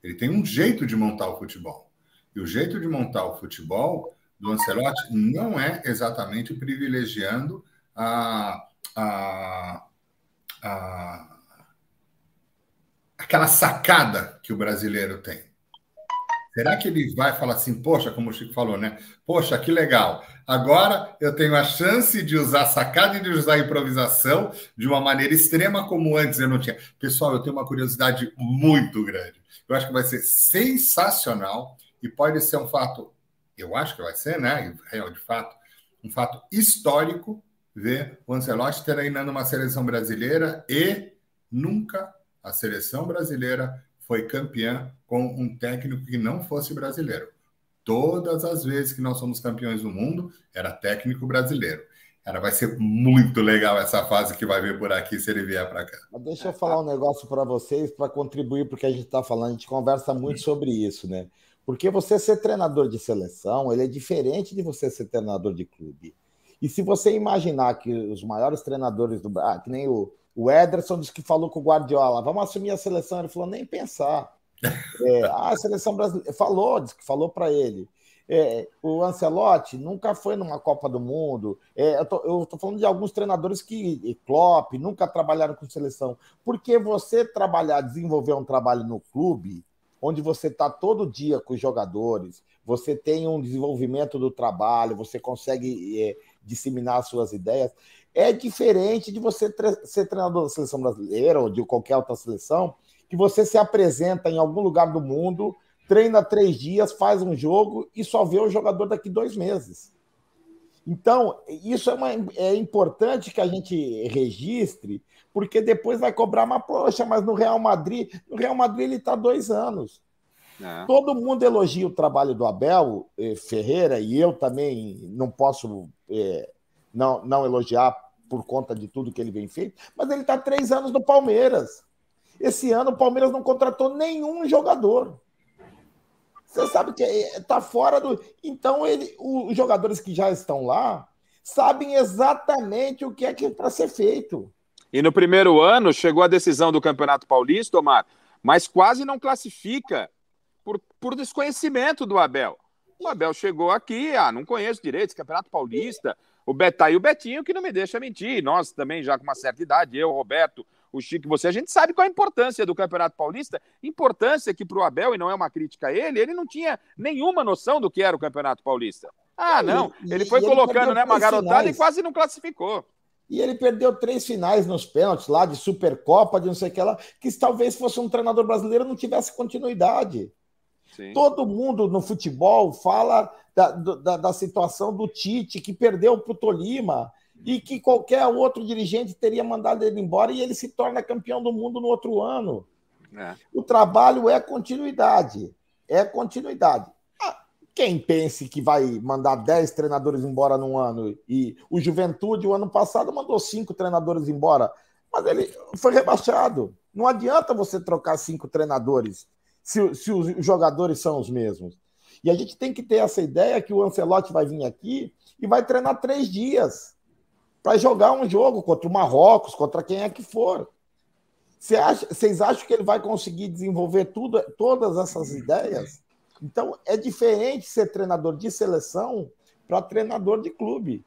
Ele tem um jeito de montar o futebol. E o jeito de montar o futebol do Ancelotti não é exatamente privilegiando aquela sacada que o brasileiro tem. Será que ele vai falar assim, poxa, como o Chico falou, né? Poxa, que legal. Agora eu tenho a chance de usar sacada e de usar improvisação de uma maneira extrema como antes eu não tinha. Pessoal, eu tenho uma curiosidade muito grande. Eu acho que vai ser sensacional e pode ser um fato, eu acho que vai ser, né? De fato, um fato histórico ver o Ancelotti treinando uma seleção brasileira e nunca a seleção brasileira foi campeã com um técnico que não fosse brasileiro. Todas as vezes que nós somos campeões do mundo, era técnico brasileiro. Cara, vai ser muito legal essa fase que vai vir por aqui se ele vier para cá. Deixa eu falar um negócio para vocês, para contribuir porque a gente está falando, a gente conversa muito sobre isso, né? Porque você ser treinador de seleção, ele é diferente de você ser treinador de clube. E se você imaginar que os maiores treinadores do Brasil, que nem o Ederson disse que falou com o Guardiola, vamos assumir a seleção. Ele falou, nem pensar. A seleção brasileira disse que falou para ele. O Ancelotti nunca foi numa Copa do Mundo. Eu estou falando de alguns treinadores que, Klopp, nunca trabalharam com seleção. Porque você desenvolver um trabalho no clube, onde você está todo dia com os jogadores, você tem um desenvolvimento do trabalho, você consegue disseminar as suas ideias, é diferente de você ser treinador da seleção brasileira ou de qualquer outra seleção, que você se apresenta em algum lugar do mundo, treina 3 dias, faz um jogo e só vê o jogador daqui 2 meses. Então, isso é importante que a gente registre, porque depois vai cobrar uma poxa, mas no Real Madrid ele está 2 anos. Todo mundo elogia o trabalho do Abel Ferreira, e eu também não posso não elogiar por conta de tudo que ele vem feito, mas ele está 3 anos no Palmeiras. Esse ano o Palmeiras não contratou nenhum jogador. Você sabe que está fora do... Então, os jogadores que já estão lá sabem exatamente o que é para ser feito. E no primeiro ano chegou a decisão do Campeonato Paulista, Omar, mas quase não classifica por desconhecimento do Abel. O Abel chegou aqui, não conheço direito esse Campeonato Paulista, o Betinho que não me deixa mentir, nós também já com uma certa idade, eu, Roberto, o Chico e você, a gente sabe qual a importância do Campeonato Paulista, importância que para o Abel, e não é uma crítica a ele não tinha nenhuma noção do que era o Campeonato Paulista. Não, ele foi colocando uma garotada e quase não classificou. E ele perdeu 3 finais nos pênaltis lá, de Supercopa, de não sei o que lá, que talvez fosse um treinador brasileiro não tivesse continuidade. Sim. Todo mundo no futebol fala da situação do Tite, que perdeu para o Tolima, e que qualquer outro dirigente teria mandado ele embora e ele se torna campeão do mundo no outro ano. O trabalho é continuidade. Quem pense que vai mandar 10 treinadores embora num ano, e o Juventude, o ano passado, mandou 5 treinadores embora, mas ele foi rebaixado. Não adianta você trocar 5 treinadores se os jogadores são os mesmos. E a gente tem que ter essa ideia que o Ancelotti vai vir aqui e vai treinar 3 dias para jogar um jogo contra o Marrocos, contra quem é que for. Vocês acham que ele vai conseguir desenvolver todas essas ideias? Então, é diferente ser treinador de seleção para treinador de clube.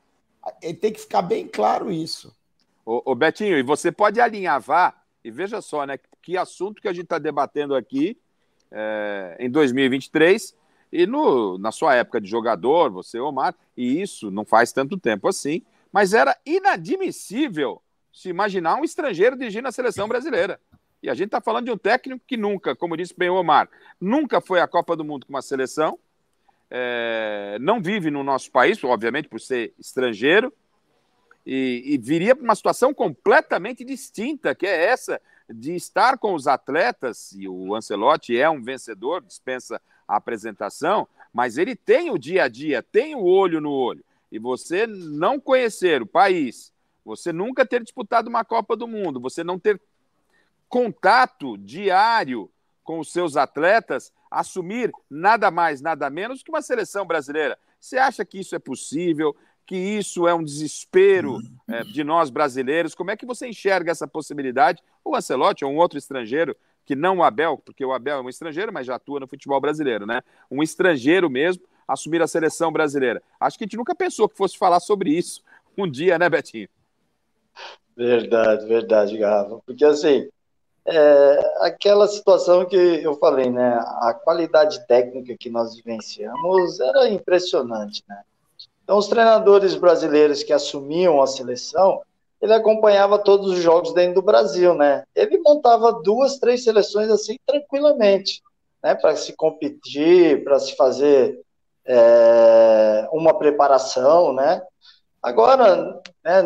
Tem que ficar bem claro isso. Ô Betinho, e você pode alinhavar, e veja só, né, que assunto que a gente está debatendo aqui em 2023, e na sua época de jogador, você, Omar, e isso não faz tanto tempo assim, mas era inadmissível se imaginar um estrangeiro dirigindo a seleção brasileira. E a gente está falando de um técnico que nunca, como disse bem o Omar, nunca foi à Copa do Mundo com uma seleção, não vive no nosso país, obviamente por ser estrangeiro, e viria para uma situação completamente distinta, que é essa de estar com os atletas, e o Ancelotti é um vencedor, dispensa a apresentação, mas ele tem o dia a dia, tem o olho no olho. E você não conhecer o país, você nunca ter disputado uma Copa do Mundo, você não ter contato diário com os seus atletas, assumir nada mais, nada menos que uma seleção brasileira. Você acha que isso é possível? Que isso é um desespero de nós brasileiros? Como é que você enxerga essa possibilidade? O Ancelotti ou um outro estrangeiro, que não o Abel, porque o Abel é um estrangeiro, mas já atua no futebol brasileiro, né? Um estrangeiro mesmo, assumir a seleção brasileira. Acho que a gente nunca pensou que fosse falar sobre isso um dia, né, Betinho? Verdade, Garrafa. Porque, assim, aquela situação que eu falei, né? A qualidade técnica que nós vivenciamos era impressionante, né? Então, os treinadores brasileiros que assumiam a seleção, ele acompanhava todos os jogos dentro do Brasil, né? Ele montava 2, 3 seleções assim tranquilamente, né? Para se competir, para se fazer uma preparação, né? Agora, né,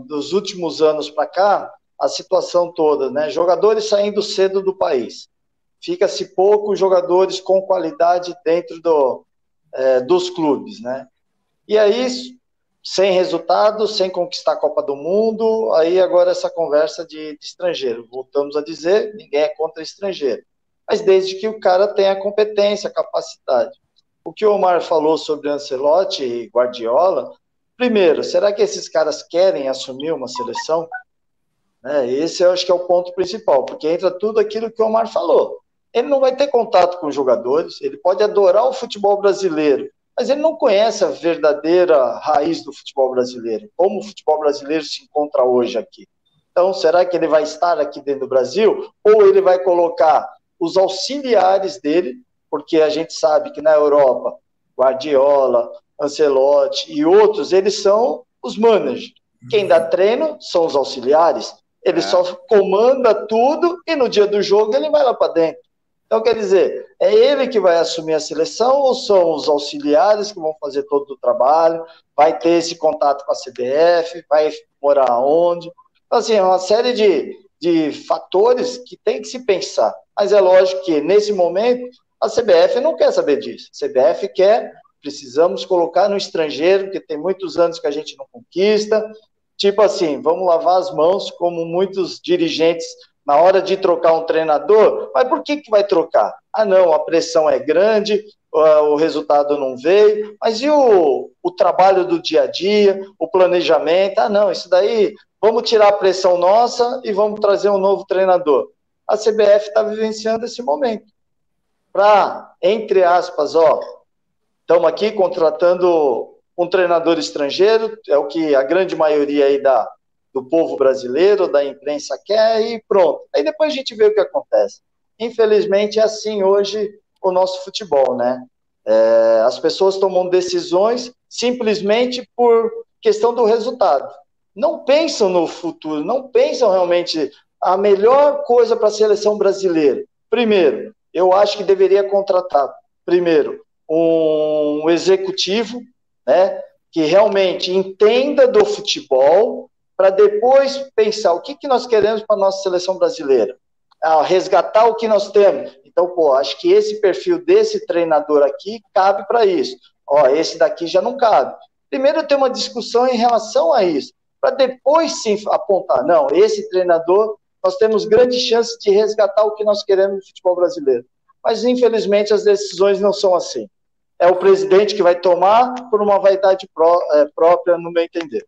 dos últimos anos para cá, a situação toda, né? Jogadores saindo cedo do país. Fica-se poucos jogadores com qualidade dentro dos clubes, né? E aí, sem resultado, sem conquistar a Copa do Mundo, aí agora essa conversa de estrangeiro. Voltamos a dizer, ninguém é contra estrangeiro. Mas desde que o cara tenha competência, capacidade. O que o Omar falou sobre Ancelotti e Guardiola, primeiro, será que esses caras querem assumir uma seleção? Esse eu acho que é o ponto principal, porque entra tudo aquilo que o Omar falou. Ele não vai ter contato com os jogadores, ele pode adorar o futebol brasileiro, mas ele não conhece a verdadeira raiz do futebol brasileiro, como o futebol brasileiro se encontra hoje aqui. Então, será que ele vai estar aqui dentro do Brasil? Ou ele vai colocar os auxiliares dele, porque a gente sabe que na Europa, Guardiola, Ancelotti e outros, eles são os managers. Quem dá treino são os auxiliares. Ele só comanda tudo e no dia do jogo ele vai lá para dentro. Então, quer dizer, é ele que vai assumir a seleção ou são os auxiliares que vão fazer todo o trabalho, vai ter esse contato com a CBF, vai morar onde? Então, assim, é uma série de fatores que tem que se pensar. Mas é lógico que, nesse momento, a CBF não quer saber disso. A CBF precisamos colocar no estrangeiro, porque tem muitos anos que a gente não conquista. Tipo assim, vamos lavar as mãos, como muitos dirigentes na hora de trocar um treinador, mas por que vai trocar? Ah, não, a pressão é grande, o resultado não veio, mas e o trabalho do dia a dia, o planejamento? Ah, não, isso daí, vamos tirar a pressão nossa e vamos trazer um novo treinador. A CBF está vivenciando esse momento. Para, entre aspas, estamos aqui contratando um treinador estrangeiro, é o que a grande maioria aí do povo brasileiro, da imprensa quer, e pronto. Aí depois a gente vê o que acontece. Infelizmente é assim hoje o nosso futebol, né? As pessoas tomam decisões simplesmente por questão do resultado. Não pensam no futuro, não pensam realmente a melhor coisa para a seleção brasileira. Primeiro, eu acho que deveria contratar, primeiro, um executivo, né, que realmente entenda do futebol, para depois pensar o que nós queremos para a nossa seleção brasileira. Resgatar o que nós temos. Então, acho que esse perfil desse treinador aqui cabe para isso. Esse daqui já não cabe. Primeiro ter uma discussão em relação a isso, para depois sim apontar, não, esse treinador, nós temos grande chance de resgatar o que nós queremos no futebol brasileiro. Mas, infelizmente, as decisões não são assim. É o presidente que vai tomar por uma vaidade própria, no meu entender.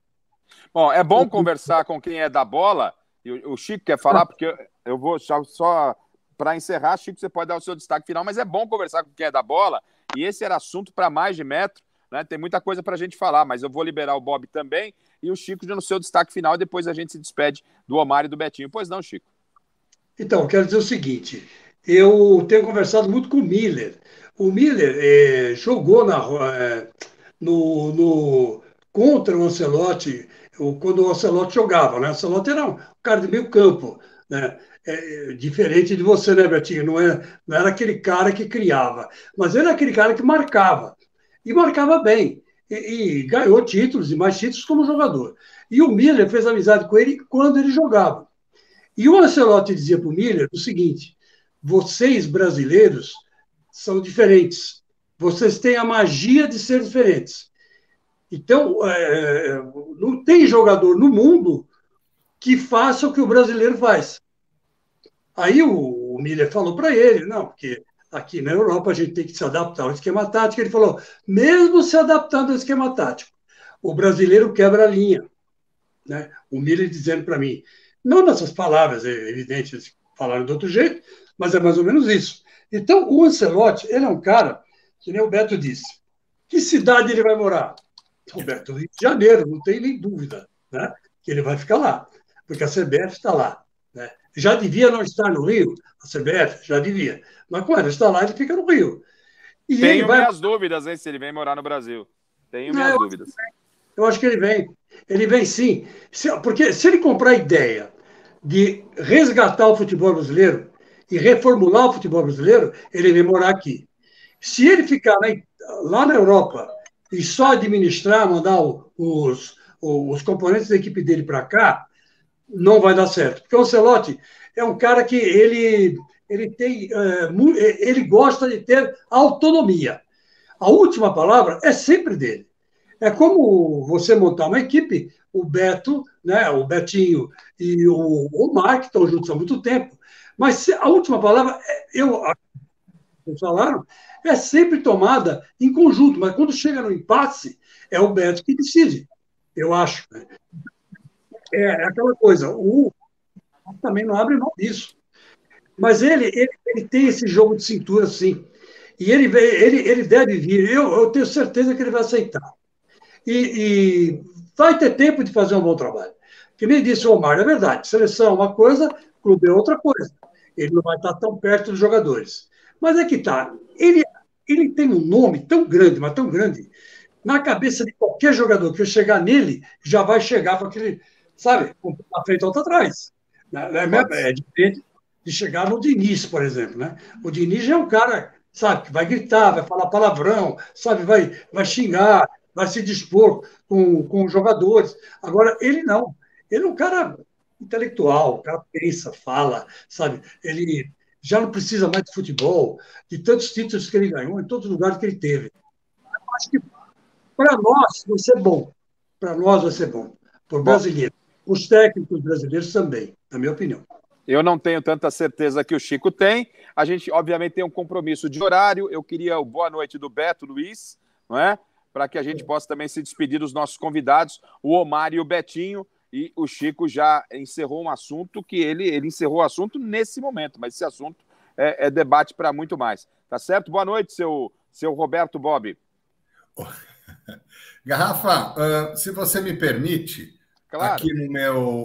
Bom, é bom conversar com quem é da bola, e o Chico quer falar, porque eu vou só para encerrar, Chico, você pode dar o seu destaque final, mas é bom conversar com quem é da bola, e esse era assunto para mais de metro, né? Tem muita coisa para a gente falar, mas eu vou liberar o Bob também, e o Chico já no seu destaque final, e depois a gente se despede do Omar e do Betinho. Pois não, Chico? Então, quero dizer o seguinte, eu tenho conversado muito com o Miller. O Miller jogou contra o Ancelotti, quando o Ancelotti jogava, né? O Ancelotti era um cara de meio campo, né? Diferente de você, né, Betinho? Não era aquele cara que criava, mas era aquele cara que marcava. E marcava bem. E ganhou títulos, e mais títulos como jogador. E o Miller fez amizade com ele quando ele jogava. E o Ancelotti dizia para o Miller o seguinte: vocês, brasileiros, são diferentes. Vocês têm a magia de ser diferentes. Então, não tem jogador no mundo que faça o que o brasileiro faz. Aí o Miller falou para ele, não, porque aqui na Europa a gente tem que se adaptar ao esquema tático. Ele falou, mesmo se adaptando ao esquema tático, o brasileiro quebra a linha. Né? O Miller dizendo para mim, não nessas palavras, é evidente, eles falaram de outro jeito, mas é mais ou menos isso. Então, o Ancelotti, ele é um cara, que nem o Beto disse, que cidade ele vai morar? Roberto, Rio de Janeiro, não tem nem dúvida, né? Que ele vai ficar lá, porque a CBF está lá. Né? Já devia não estar no Rio, a CBF já devia, mas quando ela está lá, ele fica no Rio. E tenho minhas dúvidas, hein, se ele vem morar no Brasil. Tenho minhas dúvidas. Eu acho que ele vem. Ele vem sim. Porque se ele comprar a ideia de resgatar o futebol brasileiro e reformular o futebol brasileiro, ele vem morar aqui. Se ele ficar lá na Europa e só administrar, mandar os componentes da equipe dele para cá, não vai dar certo. Porque o Ancelotti é um cara que ele gosta de ter autonomia. A última palavra é sempre dele. É como você montar uma equipe, o Beto, né, o Betinho e o Omar, que estão juntos há muito tempo, mas a última palavra, vocês falaram, é sempre tomada em conjunto, mas quando chega no impasse, é o Beto que decide, eu acho. É aquela coisa, o também não abre mão disso. Mas ele tem esse jogo de cintura, sim. E ele deve vir, eu tenho certeza que ele vai aceitar. E vai ter tempo de fazer um bom trabalho. Que nem disse o Omar, é verdade, seleção é uma coisa, clube é outra coisa. Ele não vai estar tão perto dos jogadores. Mas é que tá, ele tem um nome tão grande, mas tão grande, na cabeça de qualquer jogador que chegar nele, já vai chegar com aquele, sabe, com a frente e outra atrás. É diferente de chegar no Diniz, por exemplo. Né? O Diniz é um cara, sabe, que vai gritar, vai falar palavrão, sabe, vai xingar, vai se dispor com os jogadores. Agora, ele não. Ele é um cara intelectual, o cara pensa, fala, sabe? Ele já não precisa mais de futebol, de tantos títulos que ele ganhou, em todos os lugares que ele teve. Eu acho que para nós vai ser bom. Para nós vai ser bom. Por brasileiro. Os técnicos brasileiros também, na minha opinião. Eu não tenho tanta certeza que o Chico tem. A gente, obviamente, tem um compromisso de horário. Eu queria o boa noite do Beto Luiz, não é? Para que a gente possa também se despedir dos nossos convidados, o Omar e o Betinho. E o Chico já encerrou um assunto que ele encerrou o assunto nesse momento, mas esse assunto é debate para muito mais. Tá certo? Boa noite, seu Roberto Bob. Garrafa, se você me permite, claro.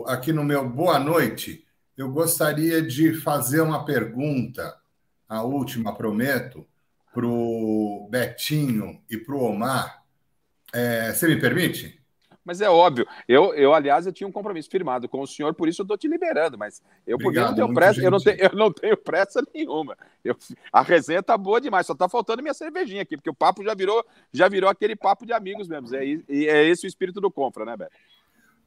aqui no meu boa noite, eu gostaria de fazer uma pergunta, a última, prometo, para o Betinho e para o Omar. Você me permite? Mas é óbvio. Aliás, eu tinha um compromisso firmado com o senhor, por isso eu estou te liberando, mas Obrigado, não tenho pressa, eu não tenho pressa nenhuma. A resenha tá boa demais, só tá faltando minha cervejinha aqui, porque o papo já virou aquele papo de amigos mesmo. E é esse o espírito do Confra, né, Beto?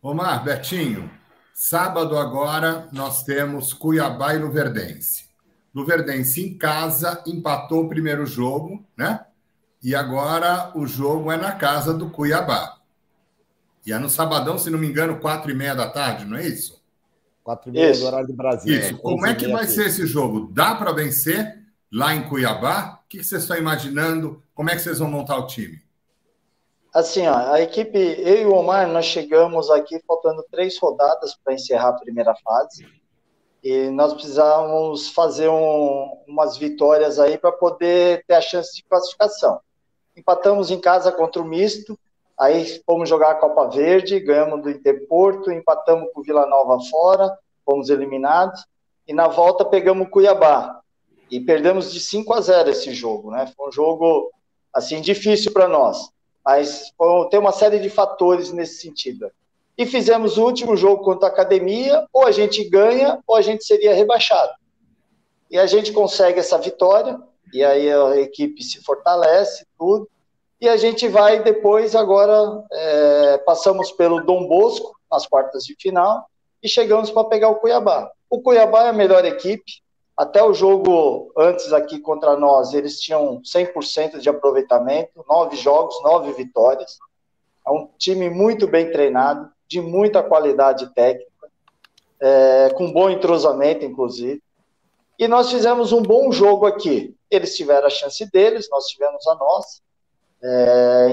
Omar, Betinho, sábado agora nós temos Cuiabá e Luverdense. Luverdense em casa empatou o primeiro jogo, né? E agora o jogo é na casa do Cuiabá. E é no sabadão, se não me engano, 4h30 da tarde, não é isso? 4h30 do horário do Brasil. Isso. Como é que vai ser esse jogo? Dá para vencer lá em Cuiabá? O que vocês estão imaginando? Como é que vocês vão montar o time? Assim, ó, a equipe, eu e o Omar, nós chegamos aqui faltando 3 rodadas para encerrar a primeira fase. E nós precisávamos fazer umas vitórias aí para poder ter a chance de classificação. Empatamos em casa contra o Misto. Aí fomos jogar a Copa Verde, ganhamos do Interporto, empatamos com o Vila Nova fora, fomos eliminados, e na volta pegamos o Cuiabá. E perdemos de 5-0 esse jogo, né? Foi um jogo, assim, difícil para nós, mas tem uma série de fatores nesse sentido. E fizemos o último jogo contra a Academia, ou a gente ganha, ou a gente seria rebaixado. E a gente consegue essa vitória, e aí a equipe se fortalece, tudo. E a gente vai depois, agora, passamos pelo Dom Bosco, nas quartas de final, e chegamos para pegar o Cuiabá. O Cuiabá é a melhor equipe. Até o jogo antes aqui contra nós, eles tinham 100% de aproveitamento, 9 jogos, 9 vitórias. É um time muito bem treinado, de muita qualidade técnica, com bom entrosamento, inclusive. e nós fizemos um bom jogo aqui. Eles tiveram a chance deles, nós tivemos a nossa.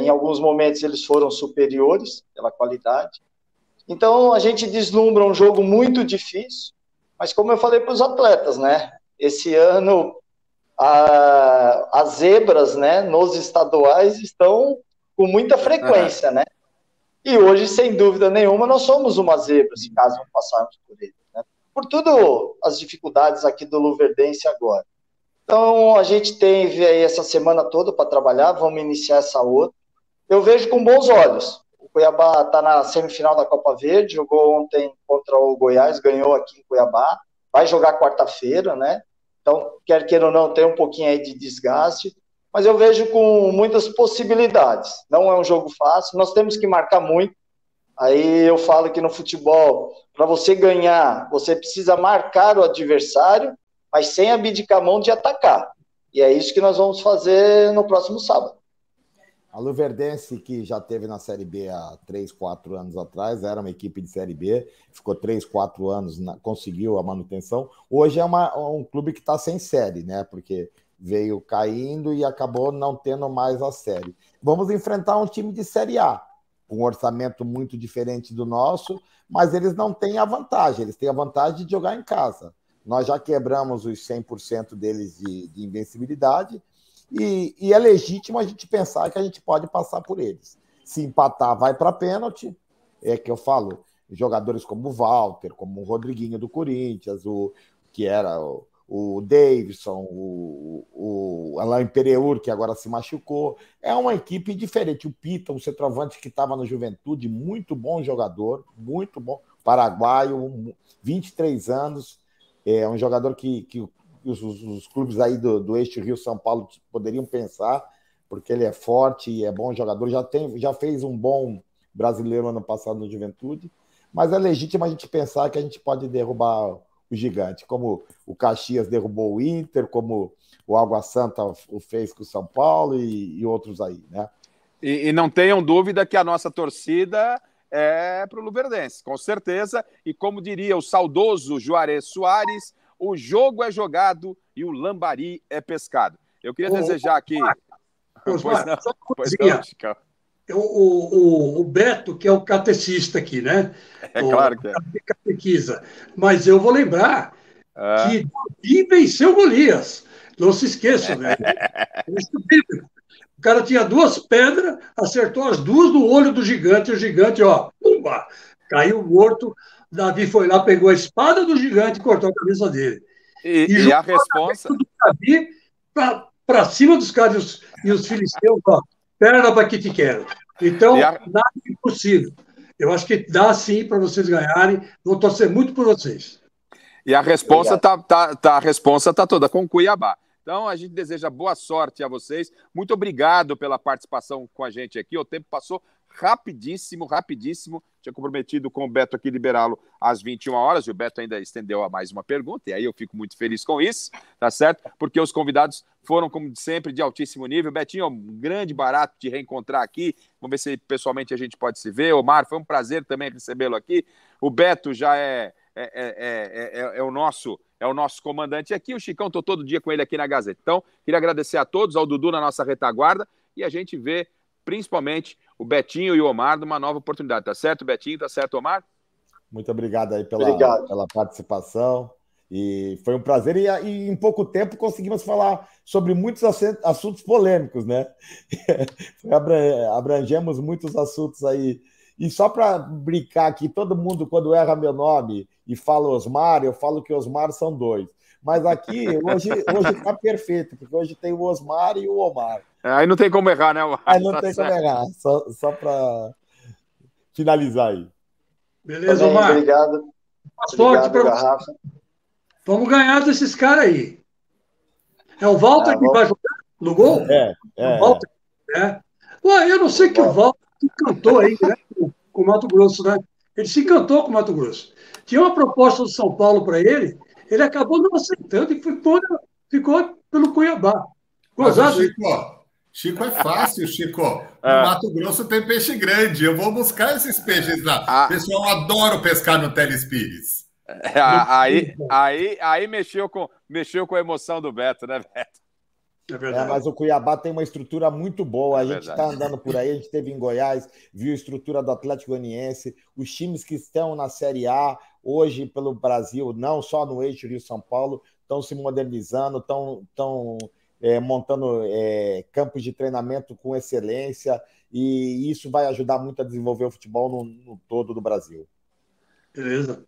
Em alguns momentos eles foram superiores pela qualidade. Então a gente deslumbra um jogo muito difícil, mas como eu falei para os atletas, né? Esse ano as zebras, né, nos estaduais estão com muita frequência, né? E hoje, sem dúvida nenhuma, nós somos uma zebra, se caso não passarmos por ele, né? Por tudo as dificuldades aqui do Luverdense agora. Então, a gente teve aí essa semana toda para trabalhar, vamos iniciar essa outra. Eu vejo com bons olhos. O Cuiabá está na semifinal da Copa Verde, jogou ontem contra o Goiás, ganhou aqui em Cuiabá, vai jogar quarta-feira, né? Então, quer queira ou não, tem um pouquinho aí de desgaste, mas eu vejo com muitas possibilidades. Não é um jogo fácil, nós temos que marcar muito. Aí eu falo que no futebol, para você ganhar, você precisa marcar o adversário, mas sem abdicar a mão de atacar. E é isso que nós vamos fazer no próximo sábado. A Luverdense, que já teve na Série B há 3, 4 anos atrás, era uma equipe de Série B, ficou 3, 4 anos, conseguiu a manutenção. Hoje é um clube que está sem série, né? Porque veio caindo e acabou não tendo mais a série. Vamos enfrentar um time de Série A, com um orçamento muito diferente do nosso, mas eles não têm a vantagem, eles têm a vantagem de jogar em casa. Nós já quebramos os 100% deles de invencibilidade, e é legítimo a gente pensar que a gente pode passar por eles. Se empatar, vai para pênalti, é que eu falo, jogadores como o Walter, como o Rodriguinho do Corinthians, que era o Davidson, o Alain Pereur, que agora se machucou. É uma equipe diferente. O Pita, um centroavante que estava no Juventude, muito bom jogador, muito bom, paraguaio, 23 anos, é um jogador que os clubes aí do eixo Rio-São Paulo poderiam pensar, porque ele é forte e é bom jogador, já fez um bom brasileiro ano passado no Juventude, mas é legítimo a gente pensar que a gente pode derrubar o gigante, como o Caxias derrubou o Inter, como o Água Santa o fez com o São Paulo e outros aí, né? E não tenham dúvida que a nossa torcida é para o Luverdense, com certeza, e como diria o saudoso Juarez Soares, o jogo é jogado e o lambari é pescado. Eu queria desejar aqui... Pois não, Chicão. O Beto, que é o catecista aqui, né? Claro que é. Catequiza. Mas eu vou lembrar que Davi venceu Golias. Não se esqueçam, né? O cara tinha 2 pedras, acertou as 2 no olho do gigante, e o gigante, ó, pumba, caiu morto. Davi foi lá, pegou a espada do gigante e cortou a cabeça dele. E a resposta... do Davi para cima dos caras e os filisteus, ó, perna para que te quero. Então, nada é impossível. Eu acho que dá sim para vocês ganharem. Vou torcer muito por vocês. E a resposta tá toda com o Cuiabá. Então, a gente deseja boa sorte a vocês. Muito obrigado pela participação com a gente aqui. O tempo passou rapidíssimo. Tinha comprometido com o Beto aqui liberá-lo às 21 horas. E o Beto ainda estendeu a mais uma pergunta. E aí eu fico muito feliz com isso, tá certo? Porque os convidados foram, como sempre, de altíssimo nível. Betinho, um grande barato de reencontrar aqui. Vamos ver se pessoalmente a gente pode se ver. Omar, foi um prazer também recebê-lo aqui. O Beto já é o nosso comandante aqui. O Chicão, estou todo dia com ele aqui na Gazeta. Então, queria agradecer a todos, ao Dudu na nossa retaguarda, e a gente vê, principalmente, o Betinho e o Omar numa nova oportunidade. Tá certo, Betinho? Tá certo, Omar? Muito obrigado aí pela participação. E foi um prazer. E em pouco tempo conseguimos falar sobre muitos assuntos polêmicos, né? Abrangemos muitos assuntos aí. E só para brincar aqui, todo mundo, quando erra meu nome e fala Osmar, eu falo que Osmar são 2. Mas aqui, hoje está perfeito, porque hoje tem o Osmar e o Omar. Aí não tem como errar, né, Omar? Aí não tem como errar, só para finalizar aí. Beleza, Omar? Obrigado. Sorte para Garrafa. Vamos ganhar desses caras aí. É o Walter que vai jogar no gol? O Walter. Ué, eu não sei que o Walter se encantou aí, né, com o Mato Grosso, né? Ele se encantou com o Mato Grosso. Tinha uma proposta do São Paulo para ele acabou não aceitando e ficou pelo Cuiabá. Gozado. Chico é fácil, Chico. No Mato Grosso tem peixe grande. Eu vou buscar esses peixes lá. O pessoal adora pescar no Teles Pires. Aí mexeu com mexeu com a emoção do Beto, né, Beto? É verdade. Mas o Cuiabá tem uma estrutura muito boa. A gente está andando por aí, a gente esteve em Goiás, viu a estrutura do Atlético Goianiense, os times que estão na Série A hoje pelo Brasil, não só no eixo Rio-São Paulo, estão se modernizando, estão montando campos de treinamento com excelência, e isso vai ajudar muito a desenvolver o futebol no todo do Brasil. Beleza.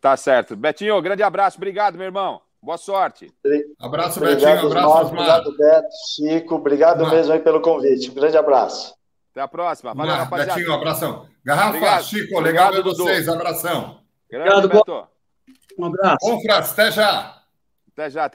Tá certo. Betinho, grande abraço. Obrigado, meu irmão. Boa sorte. Abraço, Obrigado, Betinho. Abraço, Osmar. Osmar. Obrigado, Beto, Chico. Obrigado mesmo aí pelo convite. Um grande abraço. Até a próxima. Valeu, rapaziada. Betinho, abração. Garrafa, Obrigado. Chico, legal ver Dudu. vocês. Abração. Grande, Beto. Um abraço. Bom, França, até já. Até já.